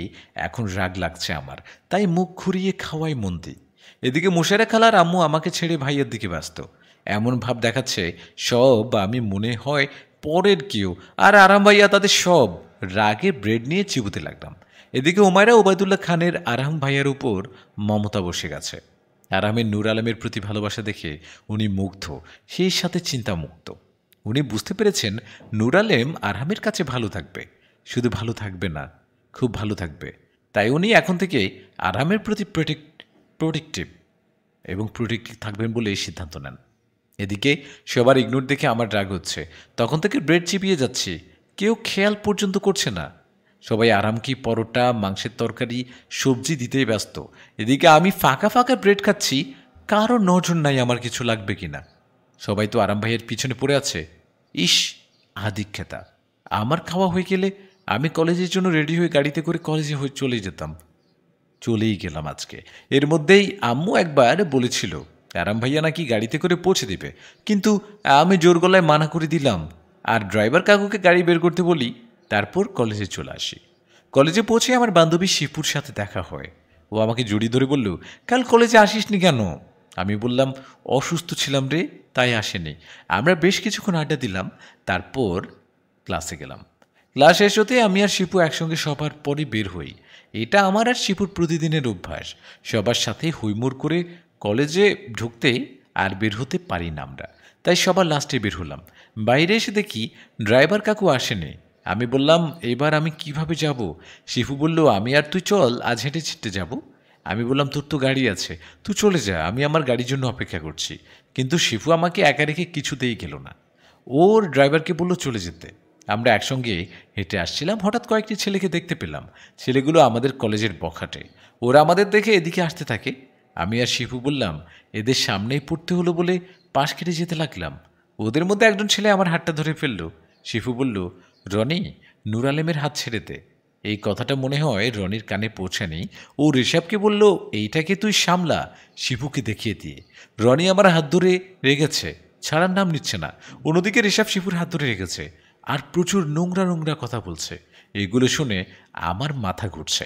এখন রাগ লাগছে আমার, তাই মুখ ঘুরিয়ে খাওয়াই মন দিই। এদিকে মুশারা খালার আম্মু আমাকে ছেড়ে ভাইয়ের দিকে ব্যস্ত। এমন ভাব দেখাচ্ছে সব আমি মনে হয় পরের কেউ, আর আরাম ভাইয়া তাদের সব। রাগে ব্রেড নিয়ে চিবুতে লাগলাম। এদিকে উমায়রা ওবায়দুল্লাহ খানের আরাম ভাইয়ার উপর মমতা বসে গেছে। আরামের নূর আলমের প্রতি ভালোবাসা দেখে উনি মুগ্ধ, সেই সাথে চিন্তামুক্ত। উনি বুঝতে পেরেছেন নূর আলেম আরহামের কাছে ভালো থাকবে, শুধু ভালো থাকবে না, খুব ভালো থাকবে। তাই উনি এখন থেকে আরহামের প্রতি প্রোটেক্টিভ থাকবেন বলে এই সিদ্ধান্ত নেন। এদিকে সবার ইগনোর দেখে আমার রাগ হচ্ছে। তখন থেকে ব্রেড চিবিয়ে যাচ্ছি, কেউ খেয়াল পর্যন্ত করছে না। সবাই আরামকি পরোটা, মাংসের তরকারি, সবজি দিতেই ব্যস্ত। এদিকে আমি ফাঁকা ফাঁকা ব্রেড খাচ্ছি, কারো নজর নাই আমার কিছু লাগবে কিনা। সবাই তো আরাম ভাইয়ের পিছনে পড়ে আছে। ইস, আদিক্ষেতা! আমার খাওয়া হয়ে গেলে আমি কলেজের জন্য রেডি হয়ে গাড়িতে করে কলেজে চলে যেতাম। চলেই গেলাম আজকে। এর মধ্যেই আম্মু একবার বলেছিল আরাম ভাইয়া নাকি গাড়িতে করে পৌঁছে দিবে, কিন্তু আমি জোর গলায় মানা করে দিলাম আর ড্রাইভার কাকুকে গাড়ি বের করতে বলি। তারপর কলেজে চলে আসি। কলেজে পৌঁছে আমার বান্ধবী শিপুর সাথে দেখা হয়। ও আমাকে জড়িয়ে ধরে বলল, কাল কলেজে আসিসনি কেন? আমি বললাম, অসুস্থ ছিলাম রে, তাই আসেনি। আমরা বেশ কিছুক্ষণ আড্ডা দিলাম, তারপর ক্লাসে গেলাম। ক্লাস শেষ হতে আমি আর শিপু একসঙ্গে সবার পরে বের হই। এটা আমার আর শিপুর প্রতিদিনের অভ্যাস। সবার সাথে হুড়মুড় করে কলেজে ঢুকতে আর বের হতে পারি না আমরা, তাই সবার লাস্টে বের হলাম। বাইরে এসে দেখি ড্রাইভার কাকু আসেনি। আমি বললাম, এবার আমি কিভাবে যাব? শিপু বলল, আমি আর তুই চল, আজ হেঁটে ছিটে যাব। আমি বললাম, তোর তো গাড়ি আছে, তুই চলে যা, আমি আমার গাড়ির জন্য অপেক্ষা করছি। কিন্তু শিপু আমাকে একা রেখে কিছুতেই গেল না। ওর ড্রাইভারকে বলল চলে যেতে। আমরা একসঙ্গে হেঁটে আসছিলাম, হঠাৎ কয়েকটি ছেলেকে দেখতে পেলাম। ছেলেগুলো আমাদের কলেজের বখাটে। ওরা আমাদের দেখে এদিকে আসতে থাকে। আমি আর শিপু বললাম, এদের সামনেই পড়তে হলো বলে পাশ কেটে যেতে লাগলাম। ওদের মধ্যে একজন ছেলে আমার হাতটা ধরে ফেলল। শিপু বলল, রনি, নূর আলেমের হাত ছেড়ে দে। এই কথাটা মনে হয় রনির কানে পৌঁছানি। ও ঋষভকে বলল, এইটাকে তুই সামলা, শিপুকে দেখিয়ে দিয়ে। রনি আমার হাত ধরে রেগেছে, ছাড়ার নাম নিচ্ছে না। অন্যদিকে ঋষভ শিপুর হাত ধরে রেখেছে আর প্রচুর নোংরা নোংরা কথা বলছে। এগুলো শুনে আমার মাথা ঘুরছে।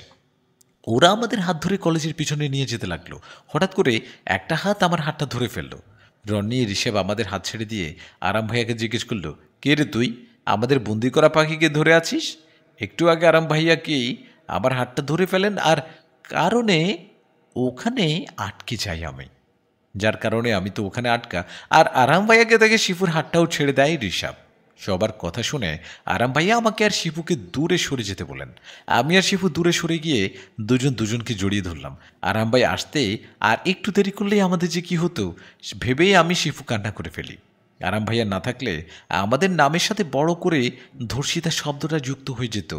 ওরা আমাদের হাত ধরে কলেজের পিছনে নিয়ে যেতে লাগলো। হঠাৎ করে একটা হাত আমার হাতটা ধরে ফেললো। রনি ঋষভ আমাদের হাত ছেড়ে দিয়ে আরাম ভাইয়াকে জিজ্ঞেস করলো, কে রে তুই? আমাদের বন্দি করা পাখিকে ধরে আছিস? একটু আগে আরাম ভাইয়াকেই আমার হাতটা ধরে ফেলেন আর কারণে ওখানে আটকে যাই আমি, যার কারণে আমি তো ওখানে আটকা। আর আরাম ভাইয়াকে দেখে শিপুর হাতটাও ছেড়ে দেয় ঋষভ। সবার কথা শুনে আরাম ভাইয়া আমাকে আর শিপুকে দূরে সরে যেতে বলেন। আমি আর শিপু দূরে সরে গিয়ে দুজন দুজনকে জড়িয়ে ধরলাম। আরাম ভাই আসতে আর একটু দেরি করলেই আমাদের যে কি হতো ভেবেই আমি শিপু কান্না করে ফেলি। আরাম ভাইয়া না থাকলে আমাদের নামের সাথে বড় করে ধর্ষিতা শব্দটা যুক্ত হয়ে যেত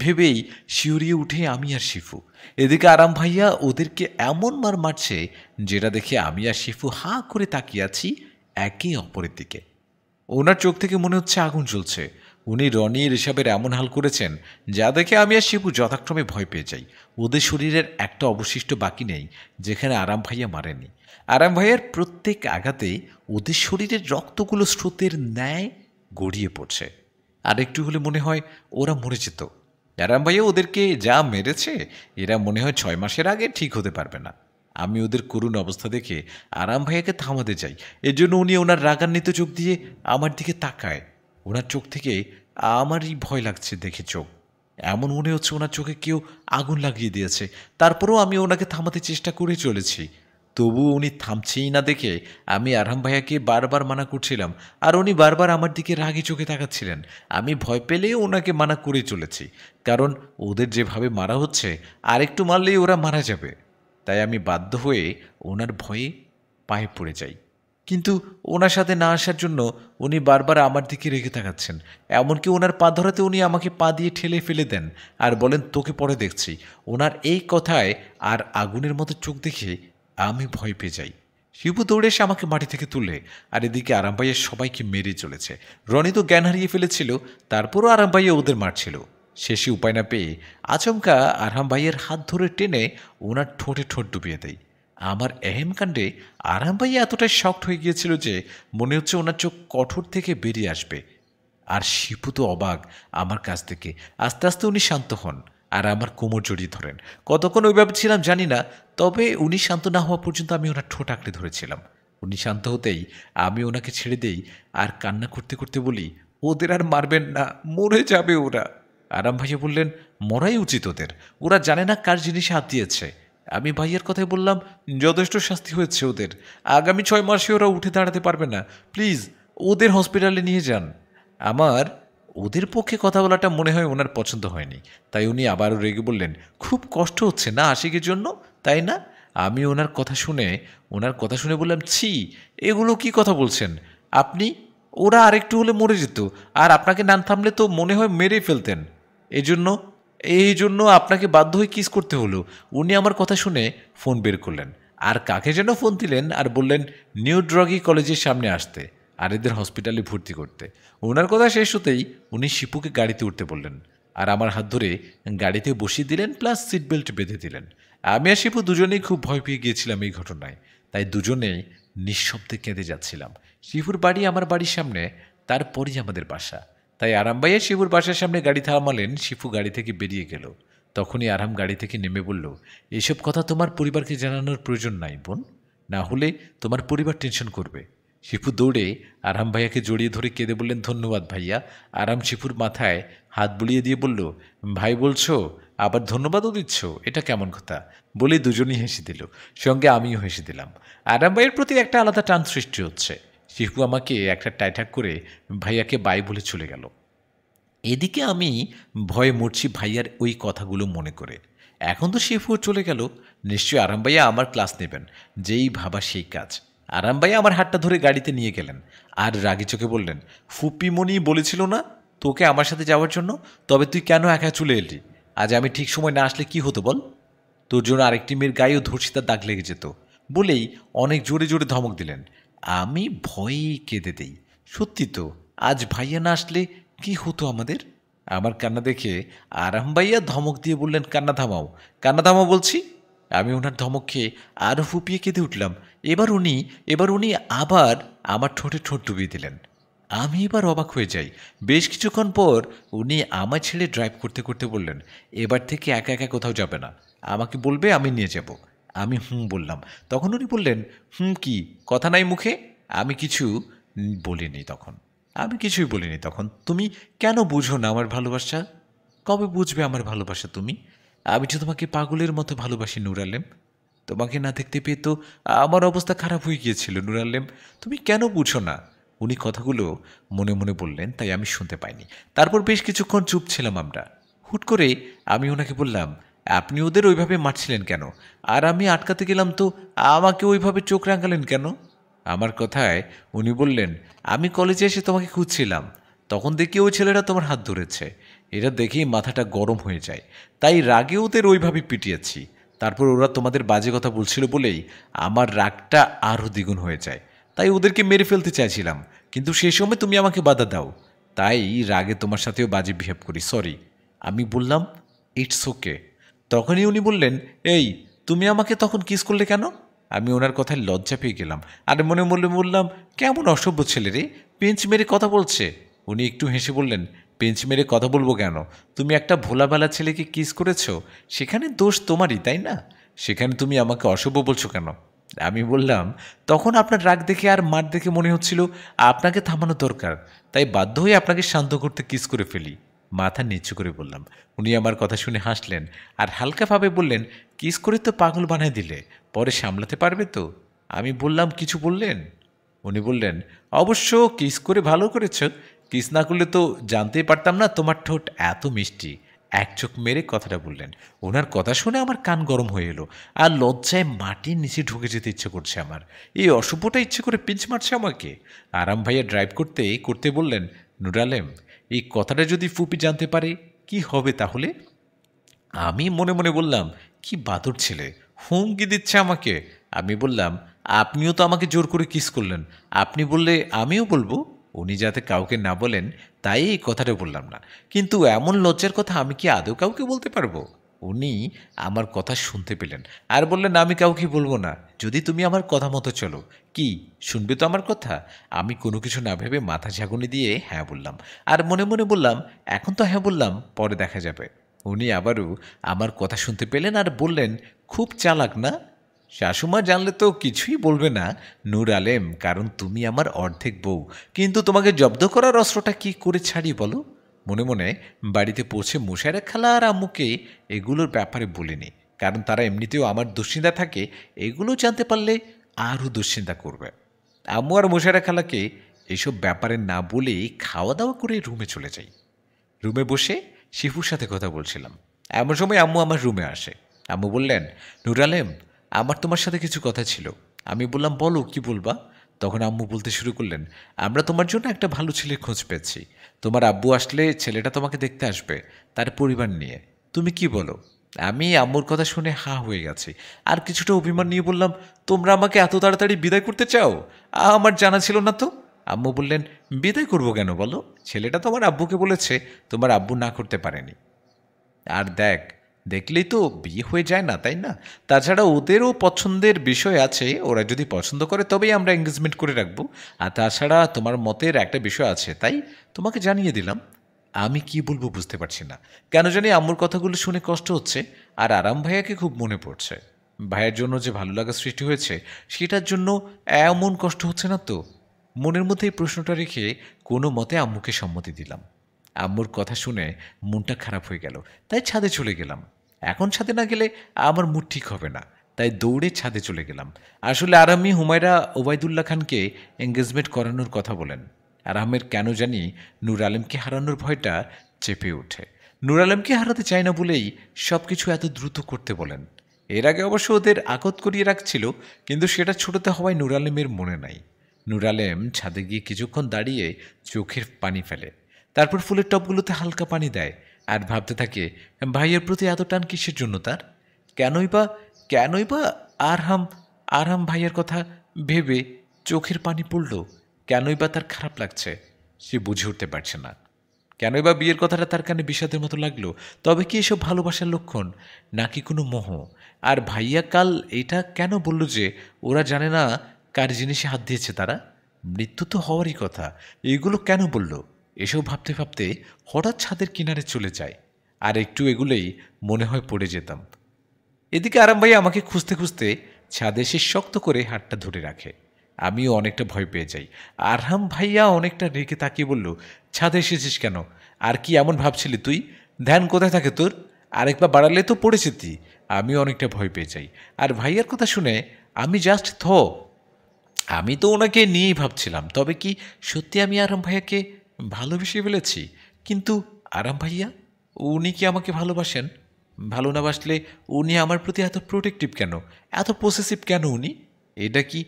ভেবেই শিউরিয়ে উঠে আমি আর শিফু। এদিকে আরাম ভাইয়া ওদেরকে এমন মার মারছে যেটা দেখে আমি আর শিফু হাঁ করে তাকিয়ে আছি একে অপরের দিকে। ওনার চোখ থেকে মনে হচ্ছে আগুন জ্বলছে। উনি রনি ঋষভের এমন হাল করেছেন যা দেখে আমি আর শিপু যথাক্রমে ভয় পেয়ে যাই। ওদের শরীরের একটা অবশিষ্ট বাকি নেই যেখানে আরাম ভাইয়া মারেনি। আরাম ভাইয়ার প্রত্যেক আঘাতে ওদের শরীরের রক্তগুলো স্রোতের ন্যায় গড়িয়ে পড়ছে। আর একটু হলে মনে হয় ওরা মরে যেত। আরাম ভাইয়া ওদেরকে যা মেরেছে এরা মনে হয় 6 মাসের আগে ঠিক হতে পারবে না। আমি ওদের করুণ অবস্থা দেখে আরাম ভাইয়াকে থামাতে যাই। এর জন্য উনি ওনার রাগান্বিত চোখ দিয়ে আমার দিকে তাকায়। ওনার চোখ থেকে আমারই ভয় লাগছে দেখে চোখ। এমন মনে হচ্ছে ওনার চোখে কেউ আগুন লাগিয়ে দিয়েছে। তারপরেও আমি ওনাকে থামাতে চেষ্টা করে চলেছি, তবুও উনি থামছেই না দেখে আমি আরাম ভাইয়াকে বারবার মানা করছিলাম আর উনি বারবার আমার দিকে রাগি চোখে তাকাচ্ছিলেন। আমি ভয় পেলেও ওনাকে মানা করে চলেছি, কারণ ওদের যেভাবে মারা হচ্ছে আর একটু মারলেই ওরা মারা যাবে। তাই আমি বাধ্য হয়ে ওনার ভয়ে পায়ে পড়ে যাই। কিন্তু ওনার সাথে না আসার জন্য উনি বারবার আমার দিকে রেগে তাকাচ্ছেন। এমনকি ওনার পা ধরাতে উনি আমাকে পা দিয়ে ঠেলে ফেলে দেন আর বলেন, তোকে পরে দেখছি। ওনার এই কথায় আর আগুনের মতো চোখ দেখে আমি ভয় পেয়ে যাই। শিবু দৌড়ে এসে আমাকে মাটি থেকে তুলে আর এদিকে আরাম ভাইয়ের সবাইকে মেরে চলেছে। রনি তো জ্ঞান হারিয়ে ফেলেছিল, তারপরও আরাম ভাইয়া ওদের মারছিল। শেষে উপায় না পেয়ে আচমকা আরাম ভাইয়ের হাত ধরে টেনে ওনার ঠোঁটে ঠোঁট ডুবিয়ে দেয়। আমার এহেম কাণ্ডে আরাম ভাইয়া এতটাই শকড হয়ে গিয়েছিল যে মনে হচ্ছে ওনার চোখ কঠোর থেকে বেরিয়ে আসবে। আর শিপু তো অবাক আমার কাছ থেকে। আস্তে আস্তে উনি শান্ত হন আর আমার কোমর জড়িয়ে ধরেন। কতক্ষণ ওইভাবে ছিলাম জানি না, তবে উনি শান্ত না হওয়া পর্যন্ত আমি ওনার ঠোঁট আঁকড়ে ধরেছিলাম। উনি শান্ত হতেই আমি ওনাকে ছেড়ে দেই আর কান্না করতে করতে বলি, ওদের আর মারবেন না, মরে যাবে ওরা। আরাম ভাইয়া বললেন, মরাই উচিত ওদের, ওরা জানে না কার জিনিসে হাত দিয়েছে। আমি ভাইয়ের কথাই বললাম, যথেষ্ট শাস্তি হয়েছে ওদের, আগামী 6 মাসে ওরা উঠে দাঁড়াতে পারবে না, প্লিজ ওদের হসপিটালে নিয়ে যান। আমার ওদের পক্ষে কথা বলাটা মনে হয় ওনার পছন্দ হয়নি, তাই উনি আবারও রেগে বললেন, খুব কষ্ট হচ্ছে না আশিকের জন্য, তাই না? আমি ওনার কথা শুনে বললাম, ছি, এগুলো কি কথা বলছেন আপনি? ওরা আরেকটু হলে মরে যেত, আর আপনাকে না থামলে তো মনে হয় মেরে ফেলতেন। এই জন্য আপনাকে বাধ্য হয়ে কিস করতে হলো। উনি আমার কথা শুনে ফোন বের করলেন আর কাকে যেন ফোন দিলেন আর বললেন নিউ ড্রগি কলেজের সামনে আসতে আর এদের হসপিটালে ভর্তি করতে। ওনার কথা শেষ হতেই উনি শিপুকে গাড়িতে উঠতে বললেন আর আমার হাত ধরে গাড়িতে বসিয়ে দিলেন, প্লাস সিট বেল্ট বেঁধে দিলেন। আমি আর শিপু দুজনেই খুব ভয় পেয়ে গিয়েছিলাম এই ঘটনায়, তাই দুজনেই নিঃশব্দে কেঁদে যাচ্ছিলাম। শিপুর বাড়ি আমার বাড়ির সামনে, তারপরই আমাদের বাসা। তাই আরাম ভাইয়া শিপুর বাসার সামনে গাড়ি থামালেন। শিপু গাড়ি থেকে বেরিয়ে গেল। তখনই আরাম গাড়ি থেকে নেমে বলল, এসব কথা তোমার পরিবারকে জানানোর প্রয়োজন নাই বোন, না হলে তোমার পরিবার টেনশন করবে। শিপু দৌড়ে আরাম ভাইয়াকে জড়িয়ে ধরে কেঁদে বললেন, ধন্যবাদ ভাইয়া। আরাম শিপুর মাথায় হাত বুলিয়ে দিয়ে বলল, ভাই বলছো আবার ধন্যবাদও দিচ্ছ, এটা কেমন কথা? বলে দুজনই হেসে দিল, সঙ্গে আমিও হেসে দিলাম। আরাম ভাইয়ের প্রতি একটা আলাদা টান সৃষ্টি হচ্ছে। শিপু আমাকে একটা টাইটাক করে ভাইয়াকে বাই বলে চলে গেল। এদিকে আমি ভয়ে মরছি ভাইয়ার ওই কথাগুলো মনে করে। এখন তো শিফুও চলে গেল, নিশ্চয়ই আরাম ভাইয়া আমার ক্লাস নেবেন। যেই ভাবা সেই কাজ। আরাম ভাইয়া আমার হাতটা ধরে গাড়িতে নিয়ে গেলেন আর রাগী চোখে বললেন, ফুপিমণি বলেছিল না তোকে আমার সাথে যাওয়ার জন্য? তবে তুই কেন একা চলে এলি? আজ আমি ঠিক সময় না আসলে কি হতো বল? তোর জন্য আরেকটি মেয়ের গায়েও ধর্ষিতার দাগ লেগে যেত। বলেই অনেক জোরে জোরে ধমক দিলেন। আমি ভয়েই কেঁদে দেই। সত্যি তো, আজ ভাইয়া না আসলে কি হতো আমাদের? আমার কান্না দেখে আরাম ভাইয়া ধমক দিয়ে বললেন, কান্না থামাও, কান্না থামাও বলছি। আমি ওনার ধমক খেয়ে আরও ফুপিয়ে কেঁদে উঠলাম। এবার উনি আবার আমার ঠোঁটে ঠোঁট ডুবিয়ে দিলেন। আমি এবার অবাক হয়ে যাই। বেশ কিছুক্ষণ পর উনি আমার ছেলে ড্রাইভ করতে করতে বললেন, এবার থেকে একা একা কোথাও যাবে না, আমাকে বলবে, আমি নিয়ে যাব। আমি হুম বললাম। তখন উনি বললেন, হুম কি, কথা নাই মুখে? আমি কিছু বলিনি তখন। আমি কিছুই বলিনি তখন। তুমি কেন বুঝো না আমার ভালোবাসা? কবে বুঝবে আমার ভালোবাসা তুমি? আমি তো তোমাকে পাগলের মতো ভালোবাসি নূর আলেম। তোমাকে না দেখতে পেয়ে তো আমার অবস্থা খারাপ হয়ে গিয়েছিল নূর আলেম। তুমি কেন বুঝো না? উনি কথাগুলো মনে মনে বললেন, তাই আমি শুনতে পাইনি। তারপর বেশ কিছুক্ষণ চুপ ছিলাম আমরা। হুট করে আমি ওনাকে বললাম, আপনি ওদের ওইভাবে মারছিলেন কেন? আর আমি আটকাতে গেলাম তো আমাকে ওইভাবে চোখ রাঙালেন কেন? আমার কথায় উনি বললেন, আমি কলেজে এসে তোমাকে খুঁজছিলাম, তখন দেখি ওই ছেলেরা তোমার হাত ধরেছে। এটা দেখেই মাথাটা গরম হয়ে যায়, তাই রাগে ওদের ওইভাবে পিটিয়েছি। তারপর ওরা তোমাদের বাজে কথা বলছিল বলেই আমার রাগটা আরও দ্বিগুণ হয়ে যায়। তাই ওদেরকে মেরে ফেলতে চাইছিলাম, কিন্তু সেই সময় তুমি আমাকে বাধা দাও, তাই রাগে তোমার সাথেও বাজে বিহেভ করি, সরি। আমি বললাম, ইটস ওকে। তখনই উনি বললেন, এই তুমি আমাকে তখন কিস করলে কেন? আমি ওনার কথায় লজ্জা পেয়ে গেলাম আর মনে মনে বললাম, কেমন অসভ্য ছেলে রে, পেঞ্চ মেরে কথা বলছে। উনি একটু হেসে বললেন, পেঞ্চ মেরে কথা বলবো কেন? তুমি একটা ভোলাভালা ছেলেকে কিস করেছ, সেখানে দোষ তোমারই, তাই না? সেখানে তুমি আমাকে অসভ্য বলছো কেন? আমি বললাম, তখন আপনার রাগ দেখে আর মার দেখে মনে হচ্ছিল আপনাকে থামানো দরকার, তাই বাধ্য হয়ে আপনাকে শান্ত করতে কিস করে ফেলি। মাথা নিচু করে বললাম। উনি আমার কথা শুনে হাসলেন আর হালকাভাবে বললেন, কিস করে তো পাগল বানায় দিলে, পরে সামলাতে পারবে তো? আমি বললাম, কিছু বললেন? উনি বললেন, অবশ্য কিস করে ভালো করেছ, কিস না করলে তো জানতেই পারতাম না তোমার ঠোঁট এত মিষ্টি। এক চোখ মেরে কথাটা বললেন। ওনার কথা শুনে আমার কান গরম হয়ে এলো আর লজ্জায় মাটির নিচে ঢুকে যেতে ইচ্ছে করছে আমার। এই অসভ্যটা ইচ্ছে করে পিঞ্চ মারছে আমাকে। আরাম ভাইয়া ড্রাইভ করতে করতে বললেন, নূর আলেম, এই কথাটা যদি ফুপি জানতে পারে কি হবে তাহলে? আমি মনে মনে বললাম, কি বাদর ছেলে, হুমকি দিচ্ছে আমাকে। আমি বললাম, আপনিও তো আমাকে জোর করে কিস করলেন, আপনি বললে আমিও বলবো। উনি যাতে কাউকে না বলেন তাই এই কথাটা বললাম না, কিন্তু এমন লজ্জার কথা আমি কি আদৌ কাউকে বলতে পারবো? উনি আমার কথা শুনতে পেলেন আর বললেন, আমি কাউকে বলবো না, যদি তুমি আমার কথা মতো চলো। কি শুনবে তো আমার কথা? আমি কোনো কিছু না ভেবে মাথা ঝাঁকুনি দিয়ে হ্যাঁ বললাম আর মনে মনে বললাম, এখন তো হ্যাঁ বললাম, পরে দেখা যাবে। উনি আবারও আমার কথা শুনতে পেলেন আর বললেন, খুব চালাক না? শাশুমা জানলে তো কিছুই বলবে না নূর আলেম, কারণ তুমি আমার অর্ধেক বউ। কিন্তু তোমাকে জব্দ করার অস্ত্রটা কি করে ছাড়ি বলো? মনে মনে বাড়িতে পৌঁছে মোশাররফ খালা আর আম্মুকে এগুলোর ব্যাপারে বলিনি, কারণ তারা এমনিতেও আমার দুশ্চিন্তা থাকে, এগুলো জানতে পারলে আরও দুশ্চিন্তা করবে। আম্মু আর মোশাররফ খালাকে এসব ব্যাপারে না বলেই খাওয়া দাওয়া করে রুমে চলে যাই। রুমে বসে শিফুর সাথে কথা বলছিলাম, এমন সময় আম্মু আমার রুমে আসে। আম্মু বললেন, নূর আলেম, আমার তোমার সাথে কিছু কথা ছিল। আমি বললাম, বলো, কি বলবা? তখন আম্মু বলতে শুরু করলেন, আমরা তোমার জন্য একটা ভালো ছেলের খোঁজ পেয়েছি। তোমার আব্বু আসলে ছেলেটা তোমাকে দেখতে আসবে, তার পরিবার নিয়ে। তুমি কি বলো? আমি আম্মুর কথা শুনে হা হয়ে গেছি আর কিছুটা অভিমান নিয়ে বললাম, তোমরা আমাকে এত তাড়াতাড়ি বিদায় করতে চাও? আমার জানা ছিল না তো। আম্মু বললেন, বিদায় করবো কেন বলো? ছেলেটা তোমার আব্বুকে বলেছে, তোমার আব্বু না করতে পারেনি। আর দেখ, দেখলেই তো বিয়ে হয়ে যায় না, তাই না? তাছাড়া ওদেরও পছন্দের বিষয় আছে, ওরা যদি পছন্দ করে তবেই আমরা এঙ্গেজমেন্ট করে রাখবো। আর তাছাড়া তোমার মতের একটা বিষয় আছে, তাই তোমাকে জানিয়ে দিলাম। আমি কি বলবো বুঝতে পারছি না, কেন জানি আম্মুর কথাগুলো শুনে কষ্ট হচ্ছে, আর আরাম ভাইয়াকে খুব মনে পড়ছে। ভাইয়ের জন্য যে ভালো লাগা সৃষ্টি হয়েছে সেটার জন্য এমন কষ্ট হচ্ছে না তো? মনের মধ্যে এই প্রশ্নটা রেখে কোনো মতে আম্মুকে সম্মতি দিলাম। আম্মুর কথা শুনে মনটা খারাপ হয়ে গেল, তাই ছাদে চলে গেলাম। এখন ছাদে না গেলে আমার মুড ঠিক হবে না, তাই দৌড়ে ছাদে চলে গেলাম। আসলে আরামি হুমায়রা ওবায়দুল্লাহ খানকে এঙ্গেজমেন্ট করানোর কথা বলেন। আরামের কেন জানি নূর আলমকে হারানোর ভয়টা চেপে ওঠে। নূর আলমকে হারাতে চায় না বলেই সব কিছু এত দ্রুত করতে বলেন। এর আগে অবশ্য ওদের আকত করিয়ে রাখছিল, কিন্তু সেটা ছোটতে হওয়ায় নূর আলমের মনে নাই। নূর আলেম ছাদে গিয়ে কিছুক্ষণ দাঁড়িয়ে চোখের পানি ফেলে, তারপর ফুলের টবগুলোতে হালকা পানি দেয় আর ভাবতে থাকে ভাইয়ের প্রতি এত টান কিসের জন্য তার। কেনই বা আরহাম আরহাম ভাইয়ের কথা ভেবে চোখের পানি পড়ল। কেনই বা তার খারাপ লাগছে, সে বুঝে উঠতে পারছে না। কেনই বা বিয়ের কথাটা তার কানে বিষাদের মতো লাগলো। তবে কি এসব ভালোবাসার লক্ষণ, নাকি কোনো মোহ? আর ভাইয়া কাল এটা কেন বলল যে ওরা জানে না কার জিনিসে হাত দিয়েছে তারা? মৃত্যু তো হওয়ারই কথা, এগুলো কেন বলল? এসব ভাবতে ভাবতে হঠাৎ ছাদের কিনারে চলে যায়, আর একটু এগুলোই মনে হয় পড়ে যেতাম। এদিকে আরাম ভাইয়া আমাকে খুঁজতে খুঁজতে ছাদে এসে শক্ত করে হাতটা ধরে রাখে। আমিও অনেকটা ভয় পেয়ে যাই। আরহাম ভাইয়া অনেকটা রেগে তাকিয়ে বলল, ছাদে এসেছিস কেন? আর কি এমন ভাবছিলি তুই? ধ্যান কোথায় থাকে তোর? আরেকবার বাড়ালে তো পড়ে যেতি। আমিও অনেকটা ভয় পেয়ে যাই। আর ভাইয়ার কথা শুনে আমি জাস্ট আমি তো ওনাকে নিয়েই ভাবছিলাম, তবে কি সত্যি আমি আরাম ভাইয়াকে ভালোবেসে ফেলেছি? কিন্তু আরাম ভাইয়া, উনি কি আমাকে ভালোবাসেন? ভালো না বাসলে উনি আমার প্রতি এত প্রোটেক্টিভ কেন, এত পসেসিভ কেন উনি? এটা কি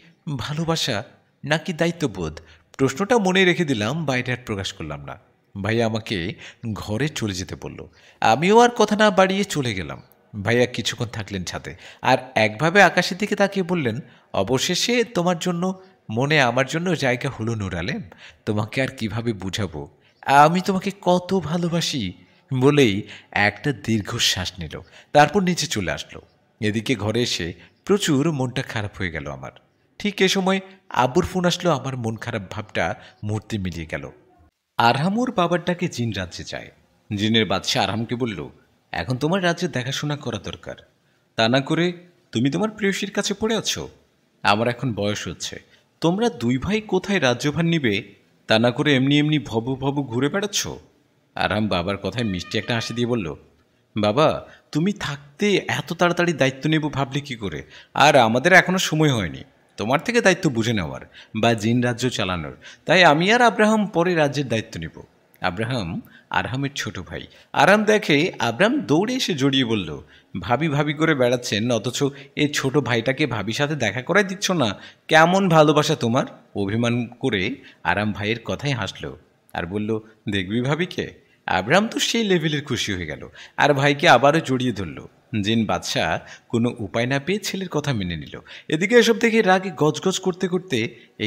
ভালোবাসা নাকি দায়িত্ববোধ? প্রশ্নটা মনে রেখে দিলাম, বাইরে আর প্রকাশ করলাম না। ভাইয়া আমাকে ঘরে চলে যেতে বলল। আমিও আর কথা না বাড়িয়ে চলে গেলাম। ভাইয়া কিছুক্ষণ থাকলেন ছাদে, আর একভাবে আকাশের দিকে তাকিয়ে বললেন, অবশেষে তোমার জন্য মনে আমার জন্য জায়গা হলো নূর আলেম। তোমাকে আর কিভাবে বুঝাবো আমি তোমাকে কত ভালোবাসি। বলেই একটা দীর্ঘশ্বাস নিল, তারপর নিচে চলে আসলো। এদিকে ঘরে এসে প্রচুর মনটা খারাপ হয়ে গেল আমার। ঠিক এ সময় আব্বুর ফোন আসলো। আমার মন খারাপ ভাবটা মুহূর্তে মিলিয়ে গেল। আরহামুর বাবার ডাকে জিন রাজ্যে যায়। জিনের বাদশাহ আরহামকে বলল, এখন তোমার রাজ্যে দেখাশোনা করা দরকার, তা না করে তুমি তোমার প্রেয়সীর কাছে পড়ে আছো। আমার এখন বয়স হচ্ছে, তোমরা দুই ভাই কোথায় রাজ্যভার নিবে, তা না করে এমনি এমনি ভব ভব ঘুরে বেড়াচ্ছ। আরহাম বাবার কথায় মিষ্টি একটা হাসি দিয়ে বলল, বাবা তুমি থাকতে এত তাড়াতাড়ি দায়িত্ব নেব ভাবলে কি করে? আর আমাদের এখনো সময় হয়নি তোমার থেকে দায়িত্ব বুঝে নেওয়ার বা জিন রাজ্য চালানোর। তাই আমি আর আব্রাহাম পরে রাজ্যের দায়িত্ব নেব। আব্রাহাম আরহামের ছোট ভাই। আরাম দেখে আব্রাহাম দৌড়ে এসে জড়িয়ে বলল, ভাবি ভাবি করে বেড়াচ্ছেন, অথচ এই ছোট ভাইটাকে ভাবির সাথে দেখা করাই দিচ্ছ না। কেমন ভালোবাসা তোমার? অভিমান করে আরাম ভাইয়ের কথাই হাসলো আর বলল, দেখবি ভাবিকে। আব্রাহাম তো সেই লেভেলের খুশি হয়ে গেল, আর ভাইকে আবারও জড়িয়ে ধরল। জিন বাদশাহ কোনো উপায় না পেয়ে ছেলের কথা মেনে নিল। এদিকে এসব দেখে রাগে গজগজ করতে করতে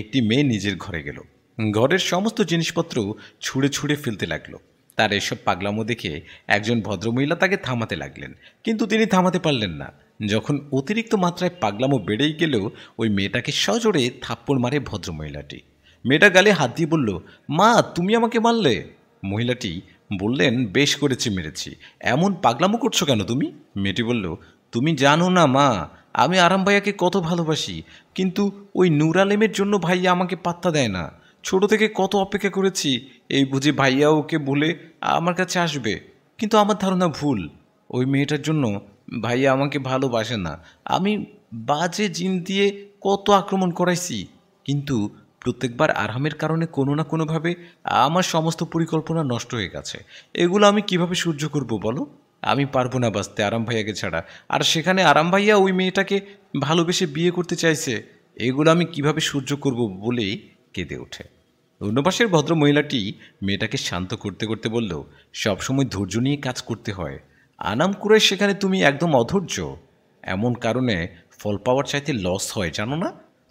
একটি মেয়ে নিজের ঘরে গেল। ঘরের সমস্ত জিনিসপত্র ছুঁড়ে ছুঁড়ে ফেলতে লাগলো। তার এসব পাগলামো দেখে একজন ভদ্রমহিলা তাকে থামাতে লাগলেন, কিন্তু তিনি থামাতে পারলেন না। যখন অতিরিক্ত মাত্রায় পাগলামো বেড়েই গেলেও ওই মেয়েটাকে সজোরে থাপ্পড় মারে ভদ্রমহিলাটি। মেয়েটা গালে হাত দিয়ে বলল, মা তুমি আমাকে মারলে। মহিলাটি বললেন, বেশ করেছি, মেরেছি। এমন পাগলামো করছো কেন তুমি? মেয়েটি বলল, তুমি জানো না মা, আমি আরাম ভাইয়াকে কত ভালোবাসি, কিন্তু ওই নূর আলেমের জন্য ভাইয়া আমাকে পাত্তা দেয় না। ছোট থেকে কত অপেক্ষা করেছি, এই বুঝি ভাইয়া ওকে বলে আমার কাছে আসবে। কিন্তু আমার ধারণা ভুল, ওই মেয়েটার জন্য ভাইয়া আমাকে ভালোবাসে না। আমি বাজে জিন দিয়ে কত আক্রমণ করাইছি, কিন্তু প্রত্যেকবার আরহামের কারণে কোনো না কোনোভাবে আমার সমস্ত পরিকল্পনা নষ্ট হয়ে গেছে। এগুলো আমি কিভাবে সহ্য করব বলো? আমি পারবো না বাঁচতে আরাম ভাইয়াকে ছাড়া। আর সেখানে আরাম ভাইয়া ওই মেয়েটাকে ভালোবেসে বিয়ে করতে চাইছে। এগুলো আমি কিভাবে সহ্য করব বলেই কেঁদে ওঠে। অন্য পাশের ভদ্র মহিলাটি মেয়েটাকে শান্ত করতে করতে বলল, সবসময় ধৈর্য নিয়ে কাজ করতে হয়। আনাম কুরাইশ সেখানে তুমি একদম অধৈর্য। এমন কারণে ফল পাওয়ার চাইতে লস হয়, জানো না?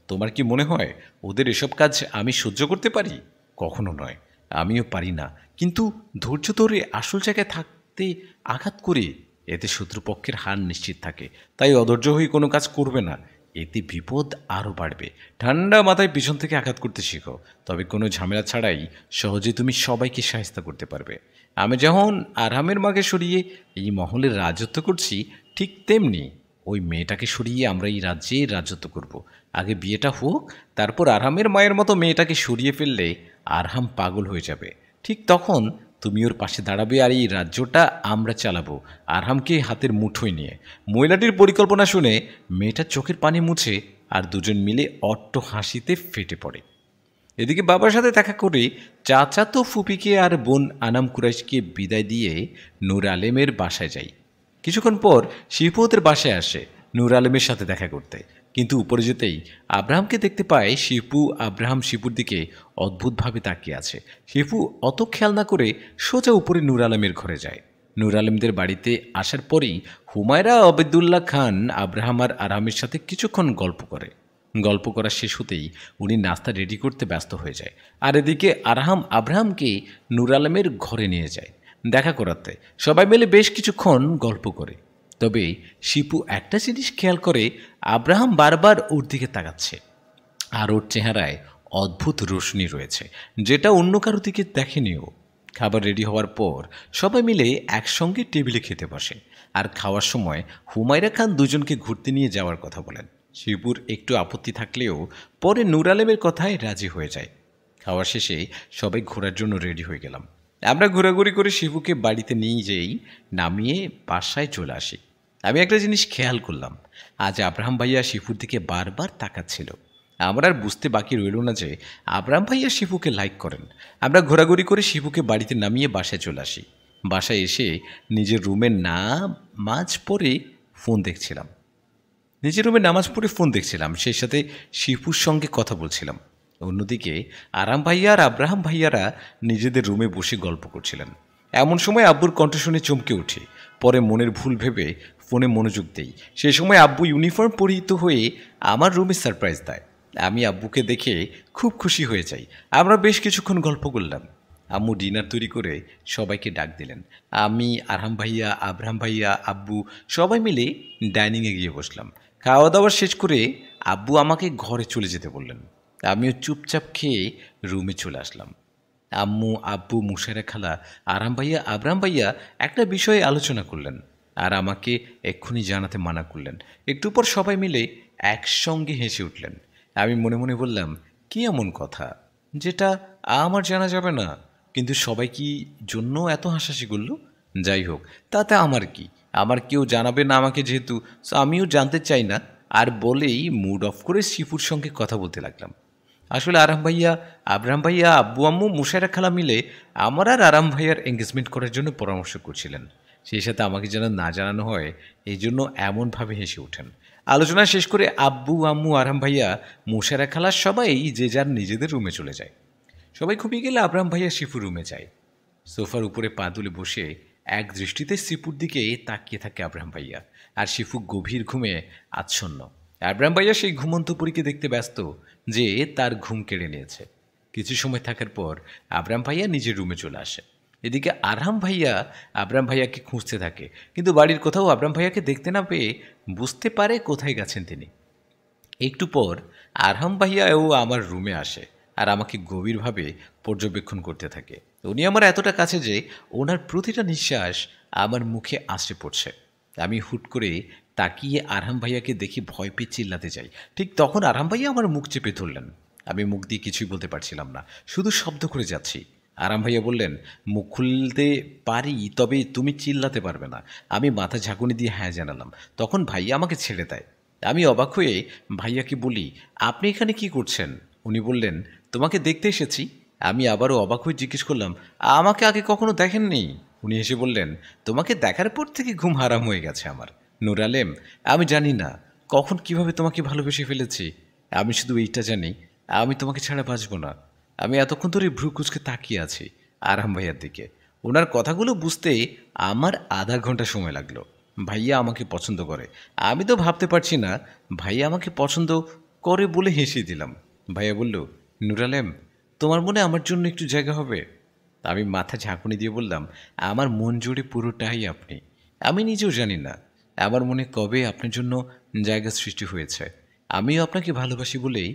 তোমার কি মনে হয় ওদের এসব কাজ আমি সহ্য করতে পারি? কখনো নয়, আমিও পারি না। কিন্তু ধৈর্য ধরে আসল জায়গায় থাকতে আঘাত করে এতে শত্রুপক্ষের হার নিশ্চিত থাকে। তাই অধৈর্য হয়ে কোনো কাজ করবে না, এতে বিপদ আরও বাড়বে। ঠান্ডা মাথায় পিছন থেকে আঘাত করতে শিখো, তবে কোনো ঝামেলা ছাড়াই সহজে তুমি সবাইকে সাহায্য করতে পারবে। আমি যেমন আরহামের মাকে সরিয়ে এই মহলের রাজত্ব করছি, ঠিক তেমনি ওই মেয়েটাকে সরিয়ে আমরা এই রাজ্যে রাজত্ব করব। আগে বিয়েটা হোক, তারপর আরহামের মায়ের মতো মেয়েটাকে সরিয়ে ফেললে আরহাম পাগল হয়ে যাবে। ঠিক তখন তুমি ওর পাশে দাঁড়াবে, আর এই রাজ্যটা আমরা চালাবো আরহামকে হাতের মুঠোয় নিয়ে। মহিলাটির পরিকল্পনা শুনে মেয়েটা চোখের পানি মুছে আর দুজন মিলে অট্ট হাসিতে ফেটে পড়ে। এদিকে বাবার সাথে দেখা করে চাচাতো ফুপিকে আর বোন আনাম কুরাইশকে বিদায় দিয়ে নূর আলেমের বাসায় যাই। কিছুক্ষণ পর শিপু ওদের বাসায় আসে নূর আলেমের সাথে দেখা করতে, কিন্তু উপরে যেতেই আব্রাহামকে দেখতে পায় শিপু। আব্রাহাম শিপুর দিকে অদ্ভুতভাবে তাকিয়ে আছে। শিপু অত খেয়াল না করে সোজা উপরে নূর আলমের ঘরে যায়। নূর আলমদের বাড়িতে আসার পরেই হুমায়রা আবেদুল্লাহ খান আব্রাহাম আর আরামের সাথে কিছুক্ষণ গল্প করে। গল্প করা শেষ হতেই উনি নাস্তা রেডি করতে ব্যস্ত হয়ে যায়, আর এদিকে আরহাম আব্রাহামকে নূর আলমের ঘরে নিয়ে যায় দেখা করাতে। সবাই মিলে বেশ কিছুক্ষণ গল্প করে, তবে শিপু একটা জিনিস খেয়াল করে, আব্রাহাম বারবার ওর দিকে তাকাচ্ছে আর ওর চেহারায় অদ্ভুত রোশনি রয়েছে, যেটা অন্য কারো দিকে দেখেনিও। খাবার রেডি হওয়ার পর সবাই মিলে একসঙ্গে টেবিলে খেতে বসে, আর খাওয়ার সময় হুমায়রা খান দুজনকে ঘুরতে নিয়ে যাওয়ার কথা বলেন। শিপুর একটু আপত্তি থাকলেও পরে নূর আলমের কথায় রাজি হয়ে যায়। খাওয়া শেষে সবাই ঘোরার জন্য রেডি হয়ে গেলাম। আমরা ঘোরাঘুরি করে শিপুকে বাড়িতে নিয়ে যেই নামিয়ে বাসায় চলে আসি। আমি একটা জিনিস খেয়াল করলাম, আজ আব্রাহাম ভাইয়া শিপুর দিকে বারবার তাকাচ্ছিল। আমার আর বুঝতে বাকি রইল না যে আব্রাহাম ভাইয়া শিপুকে লাইক করেন। আমরা ঘোরাঘুরি করে শিপুকে বাড়িতে নামিয়ে বাসায় চলে আসি। বাসায় এসে নিজের রুমে নামাজ পড়ে ফোন দেখছিলাম। সেই সাথে শিপুর সঙ্গে কথা বলছিলাম। অন্যদিকে আরাম ভাইয়া আর আব্রাহাম ভাইয়ারা নিজেদের রুমে বসে গল্প করছিলেন। এমন সময় আব্বুর কণ্ঠ শুনে চমকে উঠে, পরে মনের ভুল ভেবে ফোনে মনোযোগ দেই। সেই সময় আব্বু ইউনিফর্ম পরিহিত হয়ে আমার রুমে সারপ্রাইজ দেয়। আমি আব্বুকে দেখে খুব খুশি হয়ে যাই। আমরা বেশ কিছুক্ষণ গল্প করলাম। আম্মু ডিনার তৈরি করে সবাইকে ডাক দিলেন। আমি, আরহাম ভাইয়া, আব্রাহাম ভাইয়া, আব্বু সবাই মিলে ডাইনিংয়ে গিয়ে বসলাম। খাওয়া দাওয়া শেষ করে আব্বু আমাকে ঘরে চলে যেতে বললেন। আমিও চুপচাপ খেয়ে রুমে চলে আসলাম। আম্মু, আব্বু, মুশারা খালা, আরহাম ভাইয়া, আব্রাহাম ভাইয়া একটা বিষয়ে আলোচনা করলেন আর আমাকে এক্ষুনি জানাতে মানা করলেন। একটু পর সবাই মিলে একসঙ্গে হেসে উঠলেন। আমি মনে মনে বললাম, কি এমন কথা যেটা আমার জানা যাবে না? কিন্তু সবাই কি জন্য এত হাসাহাসি করলো? যাই হোক, তাতে আমার কি? আমার কেউ জানাবে না আমাকে, যেহেতু আমিও জানতে চাই না। আর বলেই মুড অফ করে শিপুর সঙ্গে কথা বলতে লাগলাম। আসলে আরাম ভাইয়া, আব্রাহাম ভাইয়া, আব্বু আম্মু, মুশারা খালা মিলে আমার আর আরাম ভাইয়ার এঙ্গেজমেন্ট করার জন্য পরামর্শ করছিলেন। সেই সাথে আমাকে যেন না জানানো হয়, এই জন্য এমনভাবে হেসে ওঠেন। আলোচনা শেষ করে আব্বু আম্মু, আরাম ভাইয়া, মুশারা খালা সবাই যে যার নিজেদের রুমে চলে যায়। সবাই ঘুমিয়ে গেলে আব্রাহাম ভাইয়া শিপুর রুমে যায়। সোফার উপরে পা তুলে বসে এক দৃষ্টিতে শিপুর দিকে তাকিয়ে থাকে আব্রাহাম ভাইয়া, আর শিপু গভীর ঘুমে আচ্ছন্ন। আব্রাহাম ভাইয়া সেই ঘুমন্ত পরীকে দেখতে ব্যস্ত যে তার ঘুম কেড়ে নিয়েছে। কিছু সময় থাকার পর আব্রাহাম ভাইয়া নিজের রুমে চলে আসে। এদিকে আরহাম ভাইয়া আব্রাহাম ভাইয়াকে খুঁজতে থাকে, কিন্তু বাড়ির কোথাও আব্রাহাম ভাইয়াকে দেখতে না পেয়ে বুঝতে পারে কোথায় গেছেন তিনি। একটু পর আরহাম ভাইয়াও আমার রুমে আসে আর আমাকে গভীরভাবে পর্যবেক্ষণ করতে থাকে। উনি আমার এতটা কাছে যে ওনার প্রতিটা নিঃশ্বাস আমার মুখে আছড়ে পড়ছে। আমি হুট করে তাকিয়ে আরহাম ভাইয়াকে দেখে ভয় পেয়ে চিল্লাতে যাই। ঠিক তখন আরহাম ভাইয়া আমার মুখ চেপে ধরলেন। আমি মুখ দিয়ে কিছুই বলতে পারছিলাম না, শুধু শব্দ করে যাচ্ছি। আরাম ভাইয়া বললেন, মুখ খুলতে পারি, তবে তুমি চিল্লাতে পারবে না। আমি মাথা ঝাঁকুনি দিয়ে হ্যাঁ জানালাম। তখন ভাইয়া আমাকে ছেড়ে দেয়। আমি অবাক হয়ে ভাইয়াকে বলি, আপনি এখানে কি করছেন? উনি বললেন, তোমাকে দেখতে এসেছি। আমি আবারও অবাক হয়ে জিজ্ঞেস করলাম, আমাকে আগে কখনো দেখেননি? উনি এসে বললেন, তোমাকে দেখার পর থেকে ঘুম হারাম হয়ে গেছে আমার। নূর আলেম, আমি জানি না কখন কিভাবে তোমাকে ভালোবেসে ফেলেছি। আমি শুধু এইটা জানি, আমি তোমাকে ছাড়া বাঁচব না। আমি এতক্ষণ ধরে ভ্রু কুচকে তাকিয়ে আছি আরহাম ভাইয়ার দিকে। ওনার কথাগুলো বুঝতে আমার আধা ঘন্টা সময় লাগলো। ভাইয়া আমাকে পছন্দ করে, আমি তো ভাবতে পারছি না ভাইয়া আমাকে পছন্দ করে বলে হেসে দিলাম। ভাইয়া বলল, নূর আলেম, তোমার মনে আমার জন্য একটু জায়গা হবে? আমি মাথা ঝাঁকুনি দিয়ে বললাম, আমার মন জুড়ে পুরোটাই আপনি। আমি নিজেও জানি না আমার মনে কবে আপনার জন্য জায়গা সৃষ্টি হয়েছে। আমিও আপনাকে ভালোবাসি বলেই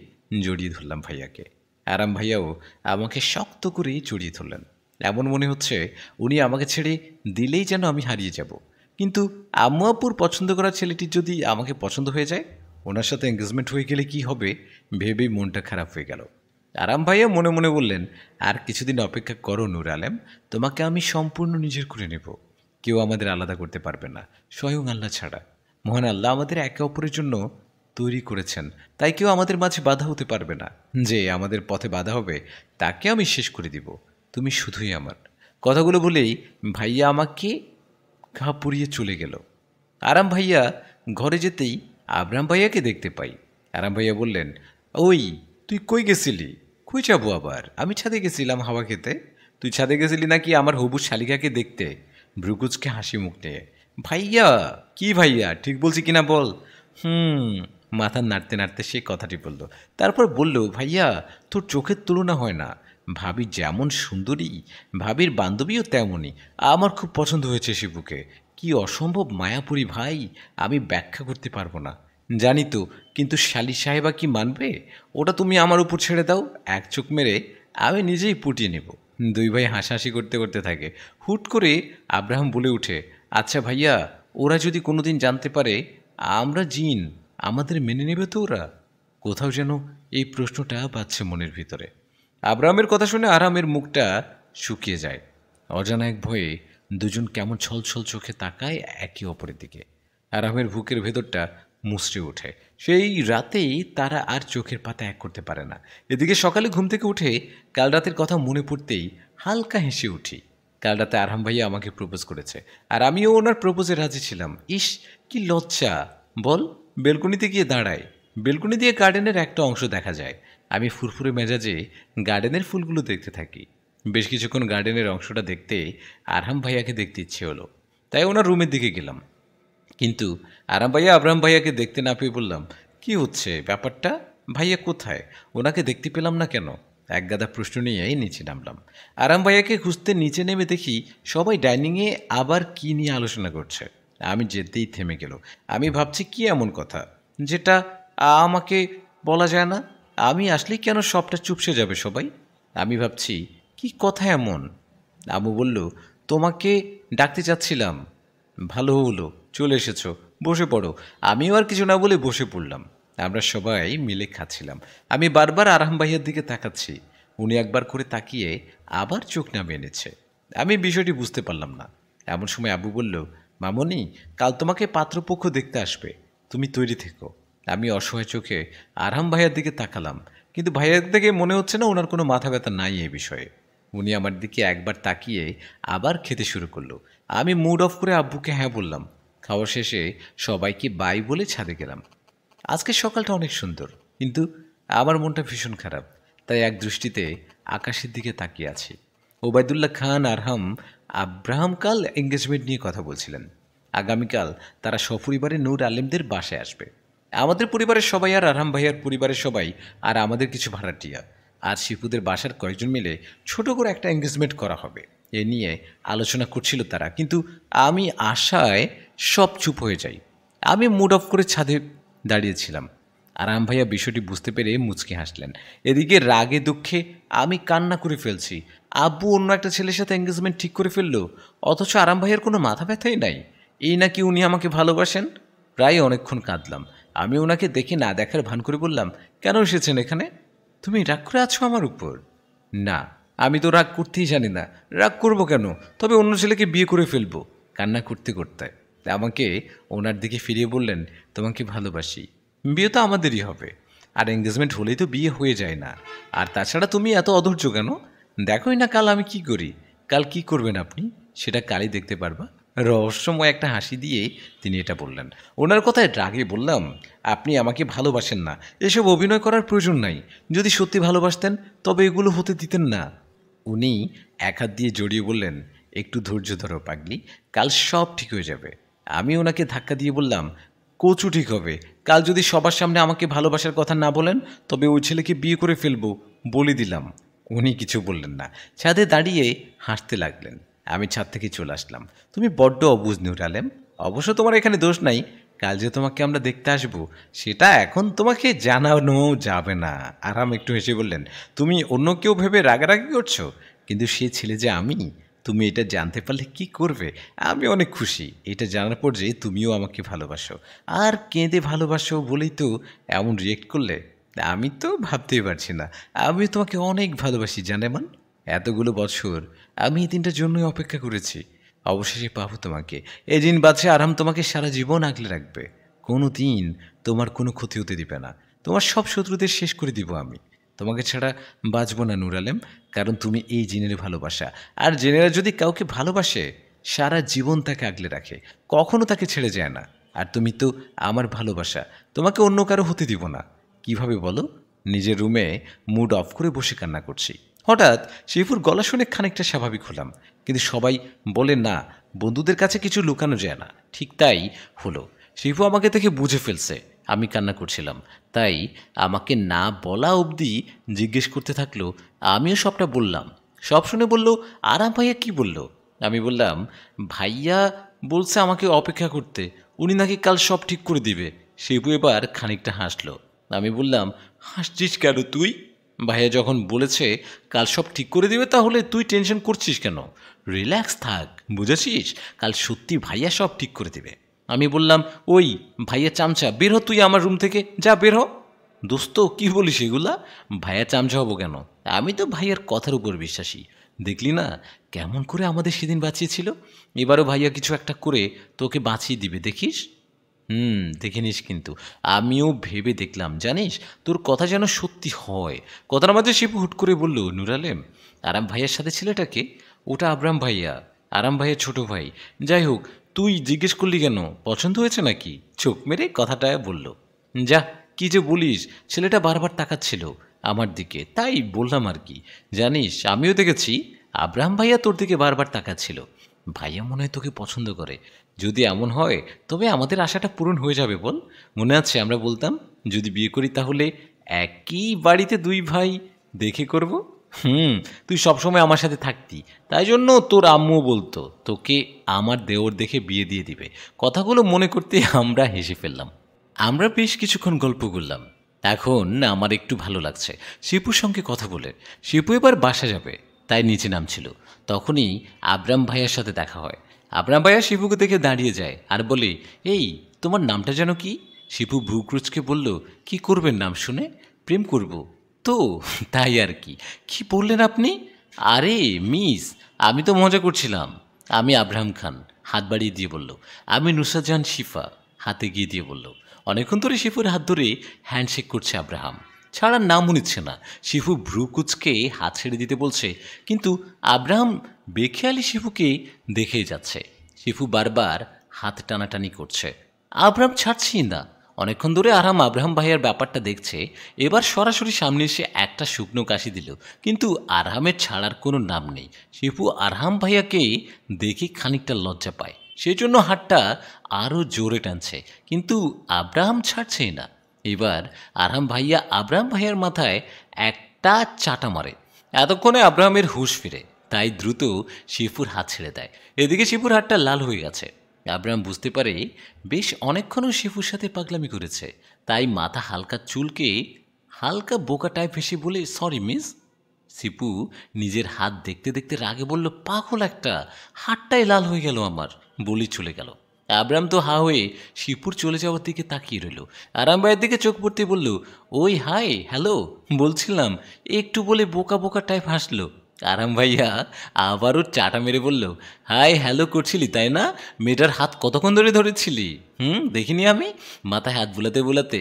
জড়িয়ে ধরলাম ভাইয়াকে। আরাম ভাইয়াও আমাকে শক্ত করেই জড়িয়ে ধরলেন। এমন মনে হচ্ছে উনি আমাকে ছেড়ে দিলেই যেন আমি হারিয়ে যাব। কিন্তু আম্মু আব্বুর পছন্দ করা ছেলেটি যদি আমাকে পছন্দ হয়ে যায়, ওনার সাথে এঙ্গেজমেন্ট হয়ে গেলে কি হবে ভেবেই মনটা খারাপ হয়ে গেল। আরাম ভাইয়া মনে মনে বললেন, আর কিছুদিন অপেক্ষা করো নূর আলেম, তোমাকে আমি সম্পূর্ণ নিজের করে নেব। কেউ আমাদের আলাদা করতে পারবে না, স্বয়ং আল্লাহ ছাড়া। মহান আল্লাহ আমাদের একে অপরের জন্য তৈরি করেছেন, তাই কেউ আমাদের মাঝে বাধা হতে পারবে না। যে আমাদের পথে বাধা হবে তাকে আমি শেষ করে দিব। তুমি শুধুই আমার। কথাগুলো বলেই ভাইয়া আমাকে ঘা পুড়িয়ে চলে গেল। আরাম ভাইয়া ঘরে যেতেই আবরাম ভাইয়াকে দেখতে পাই। আরাম ভাইয়া বললেন, ওই তুই কই গেছিলি? কই যাবো আবার? আমি ছাদে গেছিলাম হাওয়া খেতে। তুই ছাদে গেছিলি নাকি আমার হবু শালিকাকে দেখতে? ভ্রুকুচকে হাসি মুখ নিয়ে। ভাইয়া, কি ভাইয়া, ঠিক বলছি কিনা বল? মাথা নাড়তে নাড়তে সে কথাটি বলল। তারপর বলল, ভাইয়া তোর চোখের তুলনা হয় না। ভাবি যেমন সুন্দরী, ভাবির বান্ধবীও তেমনই। আমার খুব পছন্দ হয়েছে শিবুকে। কি অসম্ভব মায়াপুরী ভাই, আমি ব্যাখ্যা করতে পারবো না। জানি তো, কিন্তু শালি সাহেবা কি মানবে? ওটা তুমি আমার উপর ছেড়ে দাও, এক চোখ মেরে আমি নিজেই পুটিয়ে নেব। দুই ভাই হাসাহাসি করতে করতে থাকে। হুট করে আব্রাহাম বলে উঠে, আচ্ছা ভাইয়া, ওরা যদি কোনোদিন জানতে পারে আমরা জিন, আমাদের মেনে নেবে তো ওরা? কোথাও যেন এই প্রশ্নটা বাজছে মনের ভিতরে। আব্রাহামের কথা শুনে আরামের মুখটা শুকিয়ে যায়। অজানা এক ভয়ে দুজন কেমন ছলছল চোখে তাকায় একে অপরের দিকে। আরামের বুকের ভেতরটা মুচড়ে ওঠে। সেই রাতেই তারা আর চোখের পাতা এক করতে পারে না। এদিকে সকালে ঘুম থেকে উঠে কাল রাতের কথা মনে পড়তেই হালকা হেসে উঠি। কাল রাতে আরহাম ভাইয়া আমাকে প্রপোজ করেছে, আর আমিও ওনার প্রপোজে রাজি ছিলাম। ইস, কি লজ্জা বল! বেলকনিতে গিয়ে দাঁড়ায়। বেলকনি দিয়ে গার্ডেনের একটা অংশ দেখা যায়। আমি ফুরফুরে মেজাজে গার্ডেনের ফুলগুলো দেখতে থাকি। বেশ কিছুক্ষণ গার্ডেনের অংশটা দেখতে আরহাম ভাইয়াকে দেখতে ইচ্ছে হলো, তাই ওনার রুমের দিকে গেলাম। কিন্তু আরাম ভাইয়া আব্রাহাম ভাইয়াকে দেখতে না পেয়ে বললাম, কি হচ্ছে ব্যাপারটা? ভাইয়া কোথায়? ওনাকে দেখতে পেলাম না কেন? এক গাদা প্রশ্ন নিয়েই নিচে নামলাম। আরাম ভাইয়াকে খুঁজতে নিচে নেমে দেখি সবাই ডাইনিংয়ে আবার কি নিয়ে আলোচনা করছে। আমি যেতেই থেমে গেল। আমি ভাবছি কি এমন কথা যেটা আমাকে বলা যায় না? আমি আসলেই কেন সবটা চুপসে যাবে সবাই? আমি ভাবছি কি কথা এমন। আম্মু বলল, তোমাকে ডাকতে চাচ্ছিলাম। ভালো হলো চলে এসেছো, বসে পড়ো। আমিও আর কিছু না বলে বসে পড়লাম। আমরা সবাই মিলে খাচ্ছিলাম। আমি বারবার আরহাম ভাইয়ার দিকে তাকাচ্ছি। উনি একবার করে তাকিয়ে আবার চোখ নামিয়ে এনেছে। আমি বিষয়টি বুঝতে পারলাম না। এমন সময় আব্বু বলল, মামনি, কাল তোমাকে পাত্রপক্ষ দেখতে আসবে, তুমি তৈরি থেকো। আমি অসহায় চোখে আরহাম ভাইয়ার দিকে তাকালাম, কিন্তু ভাইয়ার দিকে মনে হচ্ছে না ওনার কোনো মাথা ব্যথা নাই এই বিষয়ে। উনি আমার দিকে একবার তাকিয়ে আবার খেতে শুরু করলো। আমি মুড অফ করে আব্বুকে হ্যাঁ বললাম। খাওয়া শেষে সবাইকে বাই বলে ছাদে গেলাম। আজকের সকালটা অনেক সুন্দর, কিন্তু আমার মনটা ভীষণ খারাপ। তাই এক দৃষ্টিতে আকাশের দিকে তাকিয়ে আছি। ওবায়দুল্লাহ খান আরহাম আব্রাহাম কাল এঙ্গেজমেন্ট নিয়ে কথা বলছিলেন। আগামীকাল তারা সপরিবারে নূর আলেমদের বাসায় আসবে। আমাদের পরিবারের সবাই আর আরহাম ভাইয়ার পরিবারের সবাই আর আমাদের কিছু ভাড়াটিয়া আর শিপুদের বাসার কয়েকজন মিলে ছোট করে একটা এঙ্গেজমেন্ট করা হবে, এ নিয়ে আলোচনা করছিল তারা। কিন্তু আমি আশায় সব চুপ হয়ে যাই। আমি মুড অফ করে ছাদে দাঁড়িয়েছিলাম। আরাম ভাইয়া বিষয়টি বুঝতে পেরে মুচকি হাসলেন। এদিকে রাগে দুঃখে আমি কান্না করে ফেলছি। আব্বু অন্য একটা ছেলের সাথে এঙ্গেজমেন্ট ঠিক করে ফেললো, অথচ আরাম ভাইয়ের কোনো মাথা ব্যথাই নাই। এই নাকি উনি আমাকে ভালোবাসেন। প্রায় অনেকক্ষণ কাঁদলাম। আমি ওনাকে দেখে না দেখার ভান করে বললাম, কেন এসেছেন এখানে? তুমি রাগ করে আছো আমার উপর? না, আমি তো রাগ করতেই জানি না। রাগ করবো কেন? তবে অন্য ছেলেকে বিয়ে করে ফেলবো। কান্না করতে করতে আমাকে ওনার দিকে ফিরিয়ে বললেন, তোমাকে ভালোবাসি। বিয়ে তো আমাদেরই হবে, আর এঙ্গেজমেন্ট হলেই তো বিয়ে হয়ে যায় না। আর তাছাড়া তুমি এত অধৈর্য কেন? দেখোই না কাল আমি কি করি। কাল কি করবেন আপনি সেটা কালই দেখতে পারবা। রহস্যময় একটা হাসি দিয়ে তিনি এটা বললেন। ওনার কথায় রাগে বললাম, আপনি আমাকে ভালোবাসেন না, এসব অভিনয় করার প্রয়োজন নাই। যদি সত্যি ভালোবাসতেন তবে এগুলো হতে দিতেন না। উনি এক হাত দিয়ে জড়িয়ে বললেন, একটু ধৈর্য ধরো পাগলি, কাল সব ঠিক হয়ে যাবে। আমি ওনাকে ধাক্কা দিয়ে বললাম, কচু ঠিক হবে। কাল যদি সবার সামনে আমাকে ভালোবাসার কথা না বলেন তবে ওই ছেলেকে বিয়ে করে ফেলবো, বলে দিলাম। উনি কিছু বললেন না, ছাদে দাঁড়িয়ে হাসতে লাগলেন। আমি ছাদ থেকে চলে আসলাম। তুমি বড্ড অবুঝ নূর আলেম। অবশ্য তোমার এখানে দোষ নাই। কাল যে তোমাকে আমরা দেখতে আসবো সেটা এখন তোমাকে জানানো যাবে না। আরাম একটু হেসে বললেন, তুমি অন্য কেউ ভেবে রাগারাগি করছো, কিন্তু সে ছেলে যে আমি, তুমি এটা জানতে পারলে কি করবে? আমি অনেক খুশি এটা জানার পর যে তুমিও আমাকে ভালোবাসো, আর কেঁদে ভালোবাসো বলেই তো এমন রিয়েক্ট করলে। আমি তো ভাবতেই পারছি না। আমি তোমাকে অনেক ভালোবাসি জানেমান। এতগুলো বছর আমি এই দিনটার জন্যই অপেক্ষা করেছি। অবশেষে পাবো তোমাকে। এই দিন বাদশা আরাম তোমাকে সারা জীবন আগলে রাখবে। কোনো দিন তোমার কোনো ক্ষতি হতে দিবে না। তোমার সব শত্রুদের শেষ করে দিব আমি। তোমাকে ছাড়া বাঁচবো না নূর আলেম, কারণ তুমি এই জিনের ভালোবাসা। আর জেনেরা যদি কাউকে ভালোবাসে সারা জীবন তাকে আগলে রাখে, কখনো তাকে ছেড়ে যায় না। আর তুমি তো আমার ভালোবাসা, তোমাকে অন্য কারো হতে দিব না। কিভাবে বলো? নিজের রুমে মুড অফ করে বসে কান্না করছি। হঠাৎ শিফুর গলা শুনে খানিকটা স্বাভাবিক হলাম, কিন্তু সবাই বলে না, বন্ধুদের কাছে কিছু লুকানো যায় না। ঠিক তাই হলো। শিফু আমাকে দেখে বুঝে ফেলছে আমি কান্না করছিলাম, তাই আমাকে না বলা অবধি জিজ্ঞেস করতে থাকলো। আমিও সবটা বললাম। সব শুনে বলল, আরাম ভাইয়া কি বলল? আমি বললাম, ভাইয়া বলছে আমাকে অপেক্ষা করতে, উনি নাকি কাল সব ঠিক করে দিবে। শিবু এবার খানিকটা হাসলো। আমি বললাম, হাসছিস কেন তুই? ভাইয়া যখন বলেছে কাল সব ঠিক করে দিবে, তাহলে তুই টেনশন করছিস কেন? রিল্যাক্স থাক, বুঝেছিস? কাল সত্যি ভাইয়া সব ঠিক করে দিবে। আমি বললাম, ওই ভাইয়া চামচা, বের হ তুই আমার রুম থেকে, যা বের হ। দোস্ত কি বলিস এগুলা? ভাইয়া চামচা হবো কেন? আমি তো ভাইয়ার কথার উপর বিশ্বাসী। দেখলি না কেমন করে আমাদের সেদিন বাঁচিয়েছিল? এবারও ভাইয়া কিছু একটা করে তোকে বাঁচিয়ে দিবে, দেখিস। দেখে নিস কিন্তু। আমিও ভেবে দেখলাম, জানিস, তোর কথা যেন সত্যি হয়। কথার মাঝে শিপু হুট করে বলল, নূর আলেম, আরাম ভাইয়ার সাথে ছেলেটাকে, ওটা আবরাম ভাইয়া, আরাম ভাইয়ের ছোট ভাই। যাই হোক, তুই জিজ্ঞেস করলি কেন? পছন্দ হয়েছে নাকি? চোখ মেরে কথাটা বলল। যা, কি যে বলিস, ছেলেটা বারবার তাকাচ্ছিল আমার দিকে, তাই বললাম আর কি। জানিস, আমিও দেখেছি আব্রাহাম ভাইয়া তোর দিকে বারবার তাকাচ্ছিল। ভাইয়া মনে হয় তোকে পছন্দ করে। যদি এমন হয় তবে আমাদের আশাটা পূরণ হয়ে যাবে বল। মনে আছে আমরা বলতাম যদি বিয়ে করি তাহলে একই বাড়িতে দুই ভাই দেখে করব। তুই সবসময় আমার সাথে থাকতি, তাই জন্য তোর আম্মু বলতো তোকে আমার দেওর দেখে বিয়ে দিয়ে দিবে। কথাগুলো মনে করতে আমরা হেসে ফেললাম। আমরা বেশ কিছুক্ষণ গল্প করলাম। এখন আমার একটু ভালো লাগছে শিপুর সঙ্গে কথা বলে। শিপু এবার বাসা যাবে, তাই নিচে নামছিল। তখনই আবরাম ভাইয়ার সাথে দেখা হয়। আবরাম ভাইয়া শিপুকে দেখে দাঁড়িয়ে যায় আর বলে, এই তোমার নামটা যেন কি? শিপু ভ্রুকুচকে বলল, কি করবেন নাম শুনে? প্রেম করব তো, তাই আর কি। কি বললেন আপনি? আরে মিস, আমি তো মজা করছিলাম। আমি আব্রাহাম খান, হাত বাড়িয়ে দিয়ে বলল। আমি নুসরাত জাহান শিফা, হাতে গিয়ে দিয়ে বলল। অনেকক্ষণ ধরে শিফুর হাত ধরে হ্যান্ডশেক করছে আব্রাহাম, ছাড়ার নামও নিচ্ছে না। শিফু ভ্রু কুচকে হাত ছেড়ে দিতে বলছে, কিন্তু আব্রাহাম বেখেয়ালি শিফুকে দেখেই যাচ্ছে। শিফু বারবার হাত টানাটানি করছে, আব্রাহাম ছাড়ছেই না। অনেকক্ষণ ধরে আব্রাহাম ভাইয়ার ব্যাপারটা দেখছে। এবার সরাসরি সামনে এসে একটা শুকনো কাশি দিল, কিন্তু আরহামের ছাড়ার কোনো নাম নেই। শিফু আরহাম ভাইয়াকে দেখে খানিকটা লজ্জা পায়, সেই জন্য হাতটা আরও জোরে টানছে, কিন্তু আব্রাহাম ছাড়ছেই না। এবার আব্রাহাম ভাইয়ার মাথায় একটা চাটা মারে। এতক্ষণে আব্রাহামের হুঁশ ফিরে, তাই দ্রুত শিফুর হাত ছেড়ে দেয়। এদিকে শিফুর হাতটা লাল হয়ে গেছে। আব্রাহাম বুঝতে পারে বেশ অনেকক্ষণও শিফুর সাথে পাগলামি করেছে, তাই মাথা হালকা চুলকে হালকা বোকা টাইপ হেসে বলে, সরি মিস। শিপু নিজের হাত দেখতে দেখতে রাগে বলল, পাগল একটা, হাতটাই লাল হয়ে গেল আমার, বলি চলে গেল। আব্রাহাম তো হা হয়ে শিপুর চলে যাওয়ার দিকে তাকিয়ে রইল। আরাম ভাইয়ের দিকে চোখ পড়তে বলল, ওই হাই হ্যালো বলছিলাম, একটু বলে বোকা বোকা টাইপ হাসলো। আরাম ভাইয়া আবারও চাটা মেরে বলল, হাই হ্যালো করছিলি তাই না? মেয়েটার হাত কতক্ষণ ধরে ধরেছিলি? দেখিনি আমি। মাথায় হাত বুলাতে বুলাতে,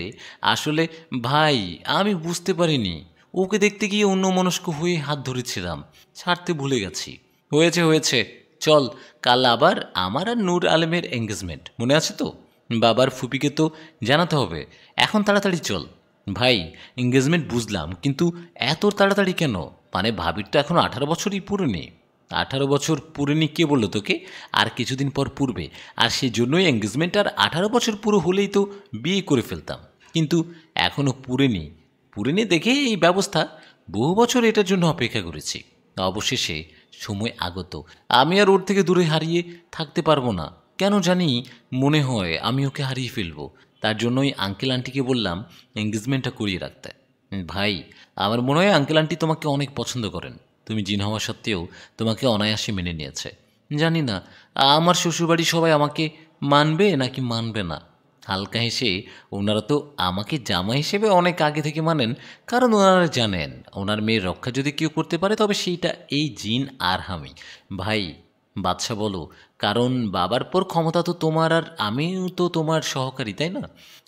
আসলে ভাই আমি বুঝতে পারিনি, ওকে দেখতে গিয়ে অন্যমনস্ক হয়ে হাত ধরেছিলাম, ছাড়তে ভুলে গেছি। হয়েছে হয়েছে, চল, কাল আবার আমার আর নূর আলমের এঙ্গেজমেন্ট, মনে আছে তো? বাবার ফুপিকে তো জানাতে হবে, এখন তাড়াতাড়ি চল। ভাই এঙ্গেজমেন্ট বুঝলাম, কিন্তু এত তাড়াতাড়ি কেন? মানে ভাবির তো এখন 18 বছরই পুরোনি। 18 বছর পুরেনি কে বললো তোকে? আর কিছুদিন পর পূর্বে, আর সেই জন্যই এঙ্গেজমেন্ট। আর 18 বছর পুরো হলেই তো বিয়ে করে ফেলতাম, কিন্তু এখনও পুরেনি দেখে এই ব্যবস্থা। বহু বছর এটার জন্য অপেক্ষা করেছি, অবশেষে সময় আগত। আমি আর ওর থেকে দূরে হারিয়ে থাকতে পারবো না। কেন জানি মনে হয় আমি ওকে হারিয়ে ফেলবো। তার জন্যই আঙ্কেল আন্টিকে বললাম এঙ্গেজমেন্টটা করিয়ে রাখতে। ভাই, আমার মনে হয় আঙ্কেল আন্টি তোমাকে অনেক পছন্দ করেন। তুমি জিন হওয়া সত্ত্বেও তোমাকে অনায়াসে মেনে নিয়েছে। জানি না আমার শ্বশুরবাড়ি সবাই আমাকে মানবে নাকি মানবে না। হালকা হেসে ওনারা তো আমাকে জামা হিসেবে অনেক আগে থেকে মানেন, কারণ ওনারা জানেন ওনার মেয়ের রক্ষা যদি কেউ করতে পারে তবে সেইটা এই জিন আর আমি। ভাই, বাদশা বলো, কারণ বাবার পর ক্ষমতা তো তোমার, আর আমিও তো তোমার সহকারী, তাই না?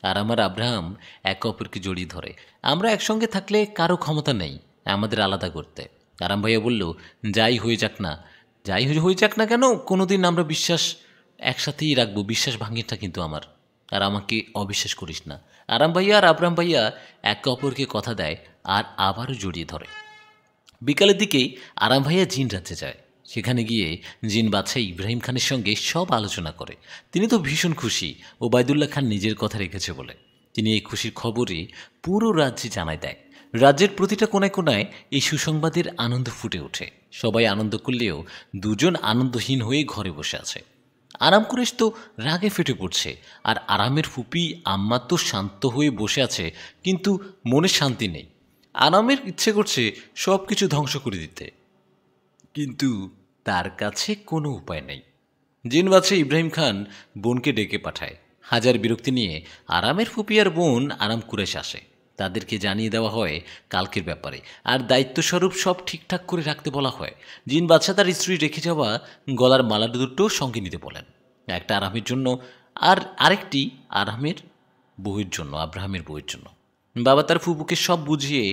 আর আমার আব্রাহাম একে অপরকে জড়িয়ে ধরে। আমরা একসঙ্গে থাকলে কারো ক্ষমতা নেই আমাদের আলাদা করতে। আরাম ভাইয়া বলল, যাই হয়ে যাক না, যাই হয়ে যাক না কেন, কোনো দিন আমরা বিশ্বাস একসাথেই রাখবো। বিশ্বাস ভাঙিটা কিন্তু আমার, আর আমাকে অবিশ্বাস করিস না। আরাম ভাইয়া আর আব্রাহাম ভাইয়া একে অপরকে কথা দেয় আর আবারও জড়িয়ে ধরে। বিকালের দিকেই আরাম ভাইয়া জিন রাজ্যে যায়। সেখানে গিয়ে জিন বাদশাহ ইব্রাহিম খানের সঙ্গে সব আলোচনা করে। তিনি তো ভীষণ খুশি ওবায়দুল্লাহ খান নিজের কথা রেখেছে বলে। তিনি এই খুশির খবরে পুরো রাজ্যে জানায় দেয়। রাজ্যের প্রতিটা কোনায় কোনায় এই সুসংবাদের আনন্দ ফুটে ওঠে। সবাই আনন্দ করলেও দুজন আনন্দহীন হয়ে ঘরে বসে আছে। আরাম কুরেশ তো রাগে ফেটে পড়ছে, আর আরামের ফুপি আম্মা তো শান্ত হয়ে বসে আছে, কিন্তু মনে শান্তি নেই। আরামের ইচ্ছে করছে সব কিছু ধ্বংস করে দিতে, কিন্তু তার কাছে কোনো উপায় নেই। জিন বাদশাহ ইব্রাহিম খান বোনকে ডেকে পাঠায়। হাজার বিরক্তি নিয়ে আরামের ফুপি আর বোন আরাম কুরেশ আসে। তাদেরকে জানিয়ে দেওয়া হয় কালকের ব্যাপারে, আর দায়িত্বস্বরূপ সব ঠিকঠাক করে রাখতে বলা হয়। জিন বাদশাহ তার স্ত্রী রেখে যাওয়া গলার মালা দুটো সঙ্গে নিতে বলেন। একটা আরামের জন্য আর আরেকটি আরামের বউয়ের জন্য, আব্রাহামের বউয়ের জন্য। বাবা তার ফুপুকে সব বুঝিয়ে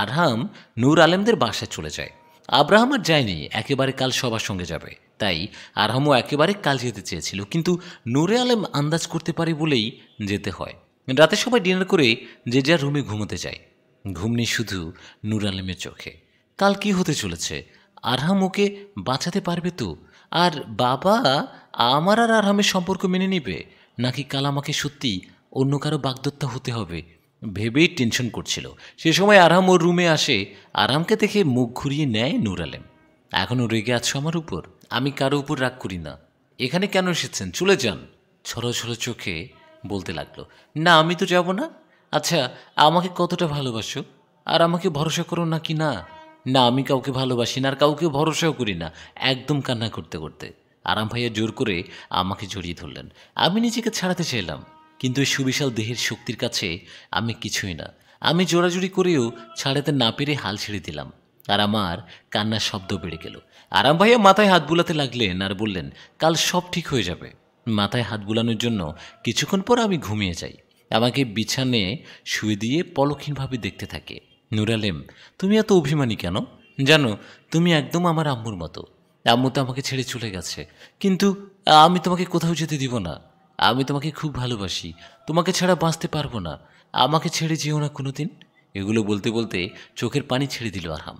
আরহাম নূর আলেমদের বাসায় চলে যায়। আব্রাহাম আর যায়নি, একেবারে কাল সবার সঙ্গে যাবে। তাই আরহামও একেবারে কাল যেতে চেয়েছিল, কিন্তু নূরে আলেম আন্দাজ করতে পারে বলেই যেতে হয়। রাতে সবাই ডিনার করে যে যার রুমে ঘুমোতে যায়। ঘুম নেই শুধু নূর আলেমের চোখে। কাল কি হতে চলেছে? আরহাম ওকে বাঁচাতে পারবে তো? আর বাবা আমার আর আরহামের সম্পর্ক মেনে নিবে, নাকি কাল আমাকে সত্যি অন্য কারো বাগদত্তা হতে হবে? ভেবেই টেনশন করছিল। সে সময় আরহাম ওর রুমে আসে। আরহামকে দেখে মুখ ঘুরিয়ে নেয় নূর আলেম। এখনও রেগে আছো আমার উপর? আমি কারো উপর রাগ করি না। এখানে কেন এসেছেন? চলে যান। ছলো ছলো চোখে বলতে লাগলো। না, আমি তো যাব না। আচ্ছা, আমাকে কতটা ভালোবাসো, আর আমাকে ভরসা করো নাকি না? না, আমি কাউকে ভালোবাসি না, আর কাউকে ভরসাও করি না। একদম কান্না করতে করতে আরাম ভাইয়া জোর করে আমাকে জড়িয়ে ধরলেন। আমি নিজেকে ছাড়াতে চাইলাম, কিন্তু এই সুবিশাল দেহের শক্তির কাছে আমি কিছুই না। আমি জোরাজুরি করেও ছাড়াতে না পেরে হাল ছেড়ে দিলাম, আর আমার কান্নার শব্দ বেড়ে গেল। আরাম ভাইয়া মাথায় হাত বুলাতে লাগলেন আর বললেন, কাল সব ঠিক হয়ে যাবে। মাথায় হাত বুলানোর জন্য কিছুক্ষণ পর আমি ঘুমিয়ে যাই। আমাকে বিছানে শুয়ে দিয়ে পলক্ষীনভাবে দেখতে থাকে। নূর আলেম, তুমি এত অভিমানী কেন? জানো, তুমি একদম আমার আম্মুর মতো। আম্মু তো আমাকে ছেড়ে চলে গেছে, কিন্তু আমি তোমাকে কোথাও যেতে দিব না। আমি তোমাকে খুব ভালোবাসি, তোমাকে ছাড়া বাঁচতে পারবো না। আমাকে ছেড়ে যেও না কোনো দিন। এগুলো বলতে বলতে চোখের পানি ছেড়ে দিল আরহাম।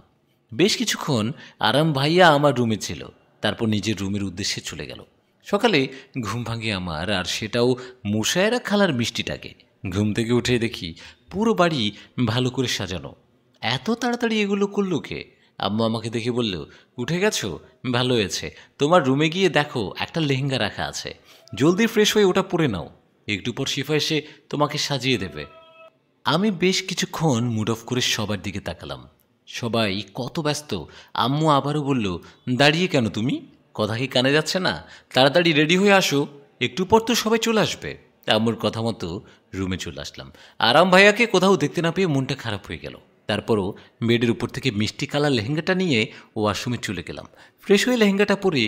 বেশ কিছুক্ষণ আরাম ভাইয়া আমার রুমে ছিল, তারপর নিজের রুমের উদ্দেশ্যে চলে গেল। সকালে ঘুম ভাঙে আমার, আর সেটাও মুশায়রা খালার মিষ্টিটাকে। ঘুম থেকে উঠে দেখি পুরো বাড়ি ভালো করে সাজানো। এত তাড়াতাড়ি এগুলো করলো কে? আম্মু আমাকে দেখে বলল, উঠে গেছো? ভালো হয়েছে। তোমার রুমে গিয়ে দেখো একটা লেহেঙ্গা রাখা আছে, জলদি ফ্রেশ হয়ে ওটা পরে নাও। একটু পর শিফা এসে তোমাকে সাজিয়ে দেবে। আমি বেশ কিছুক্ষণ মুড অফ করে সবার দিকে তাকালাম। সবাই কত ব্যস্ত। আম্মু আবারও বলল, দাঁড়িয়ে কেন তুমি? কথা কি কানে যাচ্ছে না? তাড়াতাড়ি রেডি হয়ে আসো, একটু পর তো সবাই চলে আসবে। আম্মুর কথা মতো রুমে চলে আসলাম। আরাম ভাইয়াকে কোথাও দেখতে না পেয়ে মনটা খারাপ হয়ে গেল। তারপরও বেডের উপর থেকে মিষ্টি কালার লেহেঙ্গাটা নিয়ে ওয়াশরুমে চলে গেলাম। ফ্রেশ হয়ে লেহেঙ্গাটা পরে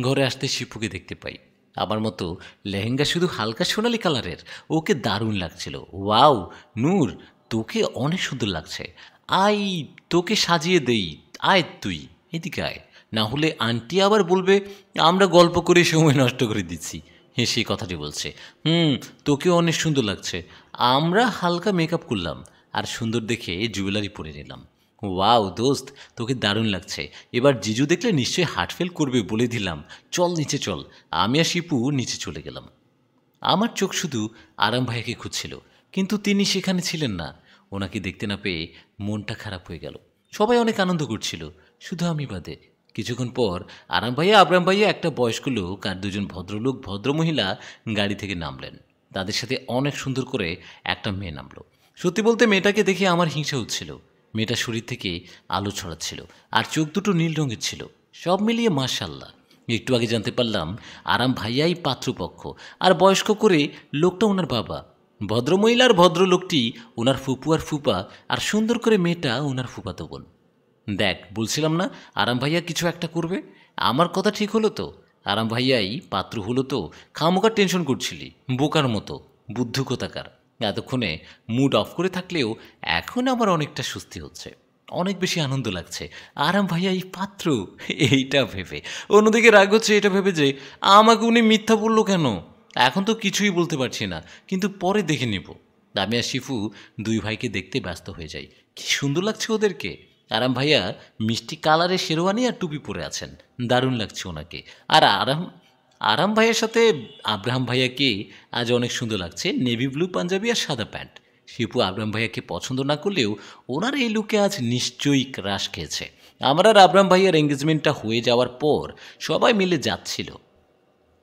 ঘরে আসতে শিপুকে দেখতে পাই। আমার মতো লেহেঙ্গা, শুধু হালকা সোনালি কালারের। ওকে দারুণ লাগছিল। ওয়াও নূর, তোকে অনেক সুন্দর লাগছে। আই, তোকে সাজিয়ে দেই। আয় তুই এদিকে আয়, না হলে আন্টি আবার বলবে আমরা গল্প করে সময় নষ্ট করে দিচ্ছি। হেসে কথাটি বলছে। তোকেও অনেক সুন্দর লাগছে। আমরা হালকা মেকআপ করলাম আর সুন্দর দেখে জুয়েলারি পরে নিলাম। ওয়াও দোস্ত, তোকে দারুণ লাগছে। এবার জিজু দেখলে নিশ্চয়ই হার্ট ফেল করবে, বলে দিলাম। চল নিচে চল। আমি আর শিপু নিচে চলে গেলাম। আমার চোখ শুধু আরাম ভাইয়াকে খুঁজছিল, কিন্তু তিনি সেখানে ছিলেন না। ওনাকে দেখতে না পেয়ে মনটা খারাপ হয়ে গেল। সবাই অনেক আনন্দ করছিল, শুধু আমি বাদে। কিছুক্ষণ পর আরাম ভাইয়া আবরাম ভাইয়া একটা বয়স্ক লোক আর দুজন ভদ্রলোক ভদ্রমহিলা গাড়ি থেকে নামলেন। তাদের সাথে অনেক সুন্দর করে একটা মেয়ে নামলো। সত্যি বলতে মেয়েটাকে দেখে আমার হিংসা হচ্ছিল। মেয়েটার শরীর থেকে আলো ছড়াচ্ছিল আর চোখ দুটো নীল রঙের ছিল। সব মিলিয়ে মাশাআল্লাহ। একটু আগে জানতে পারলাম আরাম ভাইয়াই পাত্রপক্ষ, আর বয়স্ক করে লোকটা ওনার বাবা। ভদ্রমহিলার ভদ্রলোকটি ওনার ফুপু আর ফুপা, আর সুন্দর করে মেয়েটা ওনার ফুপাতো বোন। দেখ, বলছিলাম না আরাম ভাইয়া কিছু একটা করবে? আমার কথা ঠিক হলো তো? আরাম ভাইয়াই পাত্র হলো তো? খামোকার টেনশন করছিলি বোকার মতো, বুদ্ধু কোথাকার। এতক্ষণে মুড অফ করে থাকলেও এখন আমার অনেকটা স্বস্তি হচ্ছে, অনেক বেশি আনন্দ লাগছে। আরাম ভাইয়া এই পাত্র, এইটা ভেবে। অন্যদিকে রাগ হচ্ছে এটা ভেবে যে আমাকে উনি মিথ্যা বললো কেন। এখন তো কিছুই বলতে পারছি না, কিন্তু পরে দেখে নেব। আমি আর শিফু দুই ভাইকে দেখতে ব্যস্ত হয়ে যাই। কি সুন্দর লাগছে ওদেরকে। আরাম ভাইয়া মিষ্টি কালারের শেরওয়ানি আর টুপি পরে আছেন, দারুণ লাগছে ওনাকে। আর আরাম ভাইয়ের সাথে আব্রাহাম ভাইয়াকে আজ অনেক সুন্দর লাগছে, নেভি ব্লু পাঞ্জাবি আর সাদা প্যান্ট। শিপু আব্রাহাম ভাইয়াকে পছন্দ না করলেও ওনার এই লুকে আজ নিশ্চয়ই ক্রাশ খেয়েছে। আমার আর আব্রাহাম ভাইয়ার এঙ্গেজমেন্টটা হয়ে যাওয়ার পর সবাই মিলে যাচ্ছিল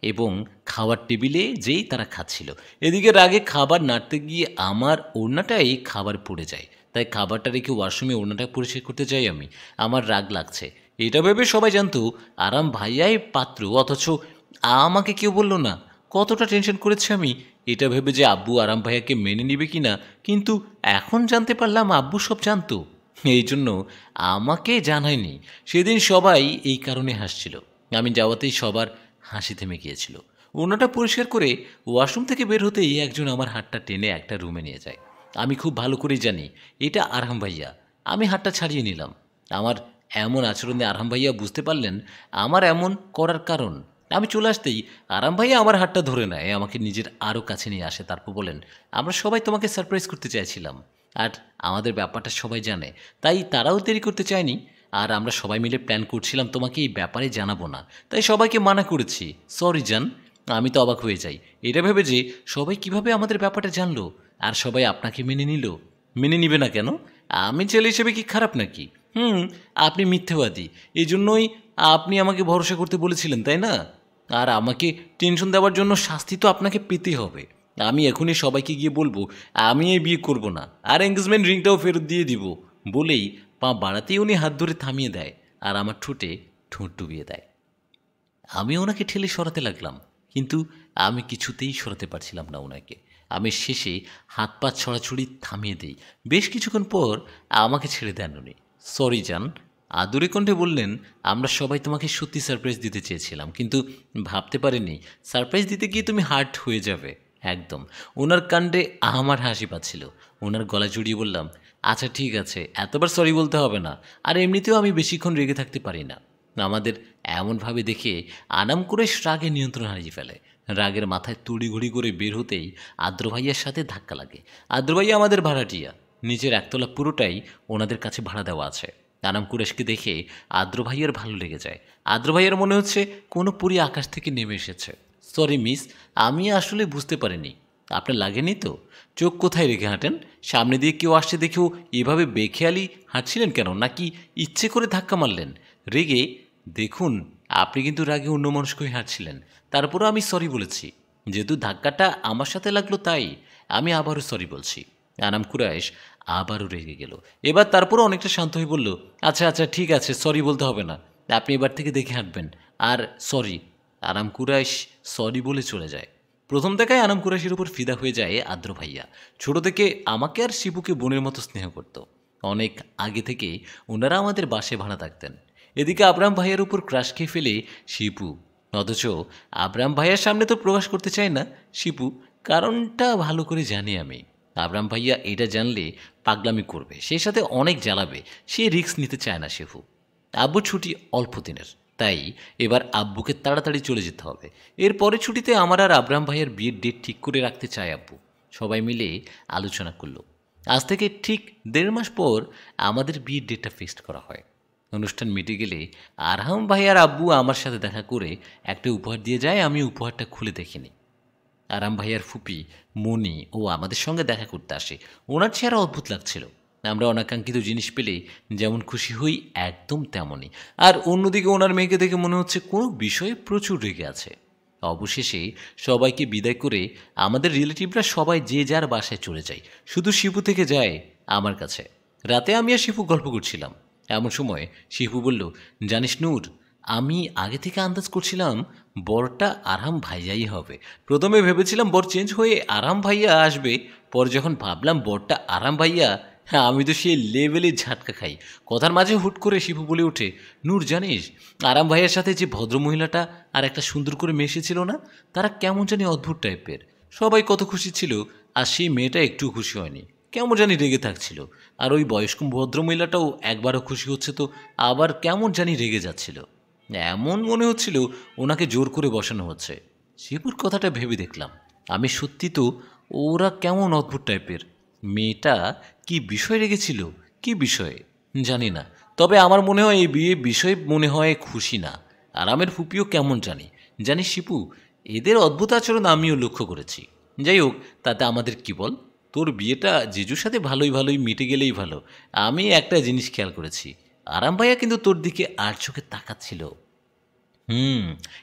এবং খাবার টেবিলে যেই তারা খাচ্ছিল, এদিকে রাগে খাবার নাড়তে গিয়ে আমার ওড়নাটাই খাবার পড়ে যায়। তাই খাবারটা রেখে ওয়াশরুমে ওড়নাটা পরিষ্কার করতে যাই আমি। আমার রাগ লাগছে। এটা ভেবে সবাই জানতো আরাম ভাইয়াই পাত্র, অথচ আমাকে কেউ বলল না। কতটা টেনশন করেছি আমি এটা ভেবে যে আব্বু আরাম ভাইয়াকে মেনে নিবে কি না, কিন্তু এখন জানতে পারলাম আব্বু সব জানতো, এই জন্য আমাকে জানায়নি। সেদিন সবাই এই কারণে হাসছিল। আমি যাওয়াতেই সবার হাসি থেমে গিয়েছিল। ওনাটা পরিষ্কার করে ওয়াশরুম থেকে বের হতেই একজন আমার হাতটা টেনে একটা রুমে নিয়ে যায়। আমি খুব ভালো করেই জানি এটা আরহাম ভাইয়া। আমি হাতটা ছাড়িয়ে নিলাম। আমার এমন আচরণে আরহাম ভাইয়া বুঝতে পারলেন আমার এমন করার কারণ। আমি চলে আসতেই আরাম ভাইয়া আমার হাতটা ধরে নেয়, আমাকে নিজের আরও কাছে নিয়ে আসে। তারপর বলেন, আমরা সবাই তোমাকে সারপ্রাইজ করতে চাইছিলাম, আর আমাদের ব্যাপারটা সবাই জানে, তাই তারাও দেরি করতে চায়নি। আর আমরা সবাই মিলে প্ল্যান করছিলাম তোমাকে এই ব্যাপারে জানাবো না, তাই সবাইকে মানা করেছি। সরি জান। আমি তো অবাক হয়ে যাই এটা ভেবে যে সবাই কিভাবে আমাদের ব্যাপারটা জানলো, আর সবাই আপনাকে মেনে নিল। মেনে নিবে না কেন? আমি ছেলে হিসেবে কি খারাপ নাকি? আপনি মিথ্যেবাদী, এই জন্যই আপনি আমাকে ভরসা করতে বলেছিলেন, তাই না? আর আমাকে টেনশন দেওয়ার জন্য শাস্তি তো আপনাকে পেতে হবে। আমি এখনই সবাইকে গিয়ে বলবো আমি এই বিয়ে করব না, আর এঙ্গেজমেন্ট রিংটাও ফেরত দিয়ে দিব। বলেই পা বাড়াতেই উনি হাত ধরে থামিয়ে দেয় আর আমার ঠোঁটে ঠোঁট ডুবিয়ে দেয়। আমি ওনাকে ঠেলে সরাতে লাগলাম, কিন্তু আমি কিছুতেই সরাতে পারছিলাম না ওনাকে। আমি শেষে হাত পা ছড়াছড়ি থামিয়ে দিই। বেশ কিছুক্ষণ পর আমাকে ছেড়ে দেন উনি। সরি জান। আদুরে কণ্ঠে বললেন, আমরা সবাই তোমাকে সত্যি সারপ্রাইজ দিতে চেয়েছিলাম, কিন্তু ভাবতে পারিনি সারপ্রাইজ দিতে গিয়ে তুমি হার্ট হয়ে যাবে। একদম। ওনার কাণ্ডে আমার হাসি পাচ্ছিল। ওনার গলা জড়িয়ে বললাম, আচ্ছা ঠিক আছে, এতবার সরি বলতে হবে না। আর এমনিতেও আমি বেশিক্ষণ রেগে থাকতে পারি না। আমাদের এমনভাবে দেখে আনাম কুরেশ রাগে নিয়ন্ত্রণ হারিয়ে ফেলে। রাগের মাথায় তড়িঘড়ি করে বের হতেই আদ্র ভাইয়ার সাথে ধাক্কা লাগে। আদ্র ভাইয়া আমাদের ভাড়াটিয়া, নিচের একতলা পুরোটাই ওনাদের কাছে ভাড়া দেওয়া আছে। আনাম কুরেশকে দেখে আদ্র ভাইয়ার ভালো লেগে যায়। আদ্র ভাইয়ার মনে হচ্ছে কোনো পরী আকাশ থেকে নেমে এসেছে। সরি মিস, আমি আসলে বুঝতে পারিনি। আপনার লাগেনি তো? চোখ কোথায় রেখে হাঁটেন? সামনে দিয়ে কেউ আসছে দেখেও এভাবে বেখেয়ালি হাঁটছিলেন কেন? নাকি ইচ্ছে করে ধাক্কা মারলেন? রেগে? দেখুন, আপনি কিন্তু রাগে অন্যমনস্ক হয়ে হাঁটছিলেন। তারপরও আমি সরি বলেছি। যেহেতু ধাক্কাটা আমার সাথে লাগলো তাই আমি আবারও সরি বলছি। আনাম কুরাইশ আবারও রেগে গেল। এবার তারপরও অনেকটা শান্ত হয়ে বলল, আচ্ছা আচ্ছা ঠিক আছে, সরি বলতে হবে না, আপনি এবার থেকে দেখে হাঁটবেন। আর সরি। আনাম কুরাইশ সরি বলে চলে যায়। প্রথম দেখায় আনাম কুরাইশের উপর ফিদা হয়ে যায় আদ্র ভাইয়া। ছোট থেকে আমাকে আর শিবুকে বোনের মতো স্নেহ করত। অনেক আগে থেকে ওনারা আমাদের বাসে ভাড়া থাকতেন। এদিকে আব্রাহাম ভাইয়ের উপর ক্রাশ খেয়ে ফেলে শিপু। অথচ আব্রাহাম ভাইয়ার সামনে তো প্রকাশ করতে চায় না শিপু, কারণটা ভালো করে জানি আমি। আব্রাহাম ভাইয়া এটা জানলে পাগলামি করবে, সেই সাথে অনেক জ্বালাবে। সে রিস্ক নিতে চায় না শিপু। আব্বু ছুটি অল্প দিনের, তাই এবার আব্বুকে তাড়াতাড়ি চলে যেতে হবে। এরপরে ছুটিতে আমার আর আব্রাহাম ভাইয়ের বিয়ের ডেট ঠিক করে রাখতে চায় আব্বু। সবাই মিলে আলোচনা করলো। আজ থেকে ঠিক 1.5 মাস পর আমাদের বিয়ের ডেটটা ফিক্সড করা হয়। অনুষ্ঠান মিটে গেলে আরহাম ভাই আর আব্বু আমার সাথে দেখা করে একটা উপহার দিয়ে যায়। আমি উপহারটা খুলে দেখিনি। আরাম ভাইয়ার ফুপি মনি ও আমাদের সঙ্গে দেখা করতে আসে। ওনার চেহারা অদ্ভুত লাগছিল। আমরা অনাকাঙ্ক্ষিত জিনিস পেলে যেমন খুশি হই একদম তেমনই। আর অন্যদিকে ওনার মেয়েকে দেখে মনে হচ্ছে কোনো বিষয়ে প্রচুর রেগে আছে। অবশেষে সবাইকে বিদায় করে আমাদের রিলেটিভরা সবাই যে যার বাসায় চলে যায়, শুধু শিপু থেকে যায় আমার কাছে। রাতে আমি আর শিপু গল্প করছিলাম, এমন সময় শিপু বলল, জানিস নূর, আমি আগে থেকে আন্দাজ করছিলাম বরটা আরাম ভাইয়াই হবে। প্রথমে ভেবেছিলাম বর চেঞ্জ হয়ে আরাম ভাইয়া আসবে, পর যখন ভাবলাম বরটা আরাম ভাইয়া, হ্যাঁ আমি তো সেই লেভেলে ঝাটকা খাই। কথার মাঝে হুট করে শিপু বলে ওঠে, নূর জানিস, আরাম ভাইয়ার সাথে যে ভদ্রমহিলাটা আর একটা সুন্দর করে মেশেছিল না, তারা কেমন জানি অদ্ভুত টাইপের। সবাই কত খুশি ছিল, আর সেই মেয়েটা একটু খুশি হয়নি, কেমন জানি রেগে থাকছিল। আর ওই বয়স্ক ভদ্রমহিলাটাও একবারও খুশি হচ্ছে তো আবার কেমন জানি রেগে যাচ্ছিল। এমন মনে হচ্ছিল ওনাকে জোর করে বসানো হচ্ছে। শিপুর কথাটা ভেবে দেখলাম, আমি সত্যি তো, ওরা কেমন অদ্ভুত টাইপের। মেয়েটা কি বিষয় রেগেছিল, কি বিষয়ে জানি না, তবে আমার মনে হয় এই বিয়ে বিষয় মনে হয় খুশি না। আরামের ফুপিও কেমন জানি শিপু, এদের অদ্ভুত আচরণ আমিও লক্ষ্য করেছি। যাই হোক, তাতে আমাদের কি বল, তোর বিয়েটা জিজুর সাথে ভালোই ভালোই মিটে গেলেই ভালো। আমি একটা জিনিস খেয়াল করেছি, আরাম ভাইয়া কিন্তু তোর দিকে আর চোখে তাকাচ্ছিল।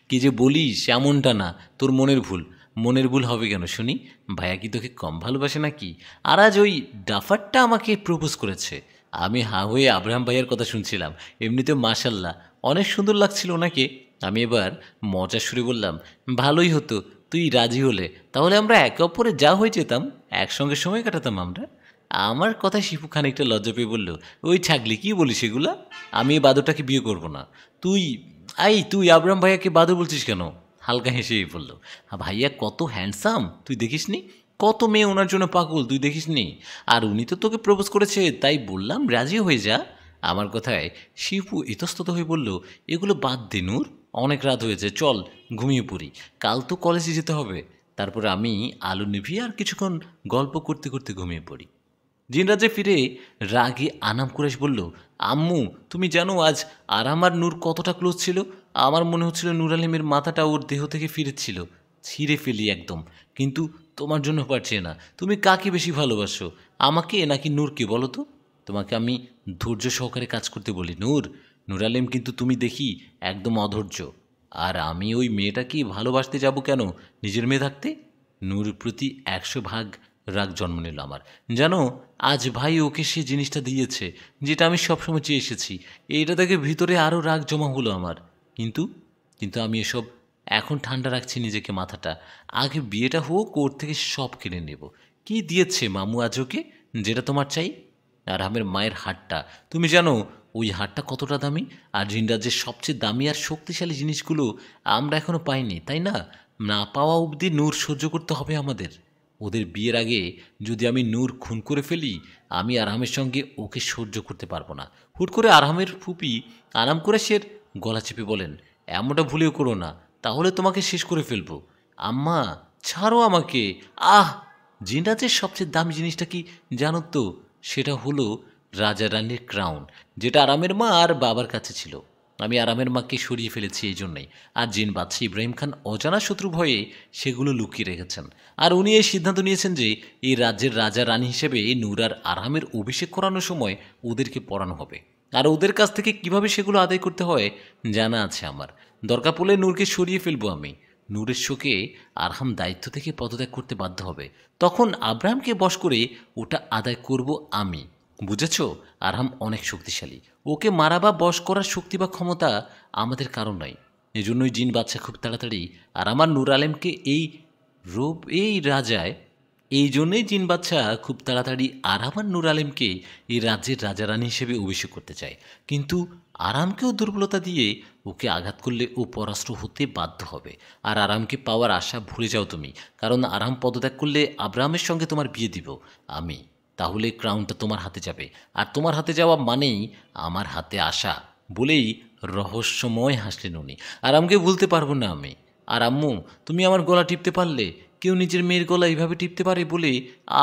কি যে বলিস, এমনটা না, তোর মনের ভুল। মনের ভুল হবে কেন শুনি? ভাইয়া কি তোকে কম ভালোবাসে নাকি? আর আজ ওই ডাফারটা আমাকে প্রপোজ করেছে। আমি হা হয়ে আব্রাহাম ভাইয়ার কথা শুনছিলাম। এমনিতে মাশাল্লাহ অনেক সুন্দর লাগছিল ওনাকে। আমি এবার মজার সুরে বললাম, ভালোই হতো তুই রাজি হলে, তাহলে আমরা একে অপরে যা হয়ে যেতাম, একসঙ্গে সময় কাটাতাম আমরা। আমার কথায় শিপু খানিকটা লজ্জা পেয়ে বলল, ওই ছাগলি কী বলিস এগুলা? আমি এই বাদরটাকে বিয়ে করব না। তুই আবরাম ভাইয়াকে বাদর বলছিস কেন? হালকা হেসেই বলল, ভাইয়া কত হ্যান্ডসাম তুই দেখিসনি, কত মেয়ে ওনার জন্য পাগল তুই দেখিসনি, আর উনি তো তোকে প্রপোজ করেছে, তাই বললাম রাজি হয়ে যা। আমার কথায় শিপু ইতস্তত হয়ে বলল, এগুলো বাদ দে নূর, অনেক রাত হয়েছে, চল ঘুমিয়ে পড়ি, কাল তো কলেজে যেতে হবে। তারপর আমি আলো নিভিয়ে আর কিছুক্ষণ গল্প করতে করতে ঘুমিয়ে পড়ি। জিনরাজে ফিরে রাগে আনাম কুরেশ বলল, আম্মু তুমি জানো আজ আরাম আর নূর কতটা ক্লোজ ছিল? আমার মনে হচ্ছিল নূর আলিমের মাথাটা ওর দেহ থেকে ফিরেছিল, ছিঁড়ে ফেলি একদম। কিন্তু তোমার জন্য পারছি না। তুমি কাকে বেশি ভালোবাসো, আমাকে নাকি নূরকে বলো তো? তোমাকে আমি ধৈর্য সহকারে কাজ করতে বলি নূর। নূর আলিম কিন্তু তুমি দেখি একদম অধৈর্য। আর আমি ওই মেয়েটাকে ভালোবাসতে যাব কেন নিজের মেয়ে থাকতে? নূর প্রতি 100 ভাগ রাগ জন্ম নিল আমার। জানো, আজ ভাই ওকে সে জিনিসটা দিয়েছে যেটা আমি সবসময় চেয়ে এসেছি। এইটা থেকে ভিতরে আরও রাগ জমা হলো আমার। কিন্তু কিন্তু আমি এসব এখন ঠান্ডা রাখছি নিজেকে, মাথাটা। আগে বিয়েটা হোক, ওর থেকে সব কিনে নেব। কি দিয়েছে মামু আজ ওকে, যেটা তোমার চাই? আরামের মায়ের হারটা। তুমি জানো ওই হারটা কতটা দামি? আর জিনরাজ্যের সবচেয়ে দামি আর শক্তিশালী জিনিসগুলো আমরা এখনও পাইনি, তাই না? না পাওয়া অবধি নূর সহ্য করতে হবে আমাদের। ওদের বিয়ের আগে যদি আমি নূর খুন করে ফেলি, আমি আরামের সঙ্গে ওকে সহ্য করতে পারবো না। হুট করে আরামের ফুপি আরাম কুরেশের গলা চেপে বলেন, এমনটা ভুলেও করো না, তাহলে তোমাকে শেষ করে ফেলবো। আম্মা ছাড়ো আমাকে। আহ! জিনরাজের সবচেয়ে দামি জিনিসটা কি জানো তো? সেটা হলো রাজা রানীর ক্রাউন, যেটা আরামের মা আর বাবার কাছে ছিল। আমি আরামের মাকে সরিয়ে ফেলেছি এই জন্যই। আর জিন বাদশা ইব্রাহিম খান অজানা শত্রু ভয়ে সেগুলো লুকিয়ে রেখেছেন। আর উনি এই সিদ্ধান্ত নিয়েছেন যে এই রাজ্যের রাজা রানী হিসেবে নূর আর আরামের অভিষেক করানোর সময় ওদেরকে পড়ানো হবে। আর ওদের কাছ থেকে কিভাবে সেগুলো আদায় করতে হয় জানা আছে আমার। দরকার পড়লে নূরকে সরিয়ে ফেলবো আমি। নূরের শোকে আরহাম দায়িত্ব থেকে পদত্যাগ করতে বাধ্য হবে। তখন আব্রাহামকে বশ করে ওটা আদায় করব আমি। বুঝেছ? আরহাম অনেক শক্তিশালী, ওকে মারা বা বশ করার শক্তি বা ক্ষমতা আমাদের কারণ নয়। এজন্যই জিন বাদশা খুব তাড়াতাড়ি আর আমার নূর আলেমকে এই রাজায় এই জন্যই জিন বাদশা খুব তাড়াতাড়ি আরাম আর নূর আলেমকে এই রাজ্যের রাজারানী হিসেবে অভিষেক করতে চায়। কিন্তু আরামকেও দুর্বলতা দিয়ে ওকে আঘাত করলে ও পরাস্ত হতে বাধ্য হবে। আর আরামকে পাওয়ার আশা ভুলে যাও তুমি, কারণ আরাম পদত্যাগ করলে আব্রাহামের সঙ্গে তোমার বিয়ে দিব আমি। তাহলে ক্রাউনটা তোমার হাতে যাবে, আর তোমার হাতে যাওয়া মানেই আমার হাতে আসা। বলেই রহস্যময় হাসলেন উনি। আরামকে ভুলতে পারবো না আমি। আর আম্মু তুমি আমার গলা টিপতে পারলে? কেউ নিজের মেয়ের গলা এইভাবে টিপতে পারে বলে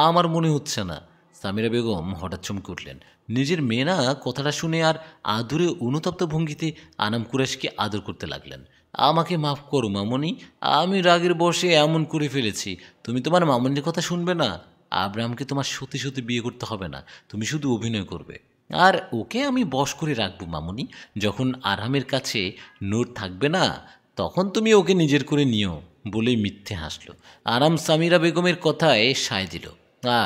আমার মনে হচ্ছে না। সামিরা বেগম হঠাৎ চমকে উঠলেন। নিজের মেয়ে না, কথাটা শুনে আর আদুরে অনুতপ্ত ভঙ্গিতে আনাম কুরেশকে আদর করতে লাগলেন। আমাকে মাফ করো মামনি, আমি রাগের বশে এমন করে ফেলেছি। তুমি তোমার মামনির কথা শুনবে না? আব্রাহামকে তোমার সত্যি সত্যি বিয়ে করতে হবে না, তুমি শুধু অভিনয় করবে। আর ওকে আমি বশ করে রাখবো মামুনি, যখন আরামের কাছে নূর থাকবে না তখন তুমি ওকে নিজের করে নিও বলেই মিথ্যে হাসলো। আরাম সামিরা বেগমের কথায় সায় দিল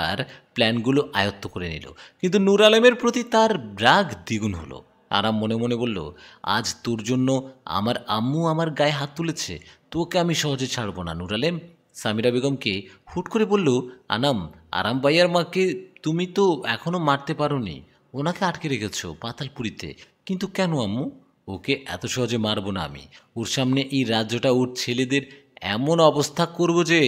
আর প্ল্যানগুলো আয়ত্ত করে নিল, কিন্তু নূর আলমের প্রতি তার রাগ দ্বিগুণ হলো। আরাম মনে মনে বলল, আজ তোর জন্য আমার আম্মু আমার গায়ে হাত তুলেছে, তোকে আমি সহজে ছাড়বো না নূর আলেম। সামিরা বেগমকে হুট করে বলল, আরাম ভাইয়ার মাকে তুমি তো এখনও মারতে পারোনি, ওনাকে আটকে রেখেছো পাতালপুরিতে, কিন্তু কেন আম্মু? ওকে এত সহজে মারবো না আমি, ওর সামনে এই রাজ্যটা ওর ছেলেদের এমন অবস্থা করব যে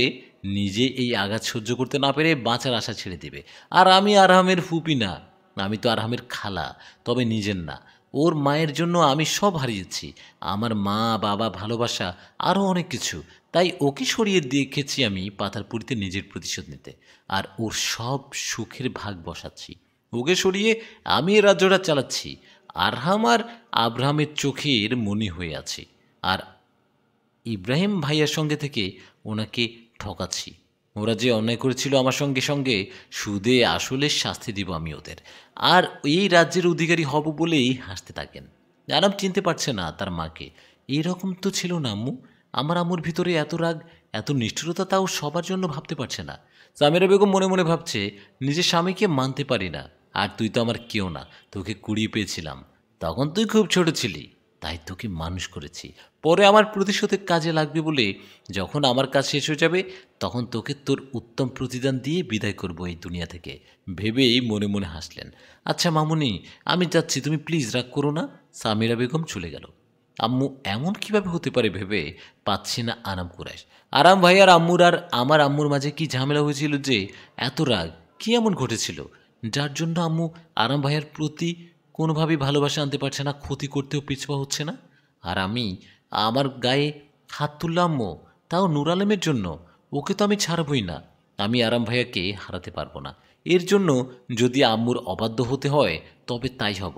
নিজে এই আঘাত সহ্য করতে না পেরে বাঁচার আশা ছেড়ে দেবে। আর আমি আরহামের ফুপি না, আমি তো আরহামের খালা, তবে নিজের না। ওর মায়ের জন্য আমি সব হারিয়েছি, আমার মা বাবা ভালোবাসা আরও অনেক কিছু, তাই ওকে সরিয়ে দেখেছি আমি পাতালপুরিতে নিজের প্রতিশোধ নিতে, আর ওর সব সুখের ভাগ বসাচ্ছি। ওকে সরিয়ে আমি এ রাজ্যটা চালাচ্ছি, আরহাম আর আব্রাহামের চোখের মনি হয়ে আছি, আর ইব্রাহিম ভাইয়ার সঙ্গে থেকে ওনাকে ঠকাচ্ছি। ওরা যে অন্যায় করেছিল আমার সঙ্গে সঙ্গে সুদে আসলে শাস্তি দিব আমি ওদের, আর এই রাজ্যের অধিকারী হব বলেই হাসতে থাকেন। আরাম চিনতে পারছে না তার মাকে। এইরকম তো ছিল না আম্মু, আমার আম্মুর ভিতরে এত রাগ এত নিষ্ঠুরতা তাও সবার জন্য ভাবতে পারছে না। সামিরা বেগম মনে মনে ভাবছে, নিজের স্বামীকে মানতে পারি না, আর তুই তো আমার কেউ না, তোকে কুড়িয়ে পেয়েছিলাম তখন তুই খুব ছোট ছিলি, তাই তোকে মানুষ করেছি, পরে আমার প্রতিশোধের কাজে লাগবে বলে যখন আমার কাজ শেষ হয়ে যাবে তখন তোকে তোর উত্তম প্রতিদান দিয়ে বিদায় করব এই দুনিয়া থেকে ভেবেই মনে মনে হাসলেন। আচ্ছা মামুনি, আমি যাচ্ছি, তুমি প্লিজ রাগ করো না। সামিরা বেগম চলে গেল। আম্মু এমন কিভাবে হতে পারে ভেবে পাচ্ছি না আরাম কুরাইশ। আরাম ভাই আর আম্মুর আর আমার আম্মুর মাঝে কি ঝামেলা হয়েছিল যে এত রাগ, কি এমন ঘটেছিল যার জন্য আম্মু আরাম ভাইয়ের প্রতি কোনোভাবেই ভালোবাসা আনতে পারছে না, ক্ষতি করতেও পিছপা হচ্ছে না। আর আমি আমার গায়ে হাত তুললাম আম্মু, তাও নূর আলমের জন্য। ওকে তো আমি ছাড়বই না, আমি আরাম ভাইয়াকে হারাতে পারবো না। এর জন্য যদি আম্মুর অবাধ্য হতে হয় তবে তাই হব,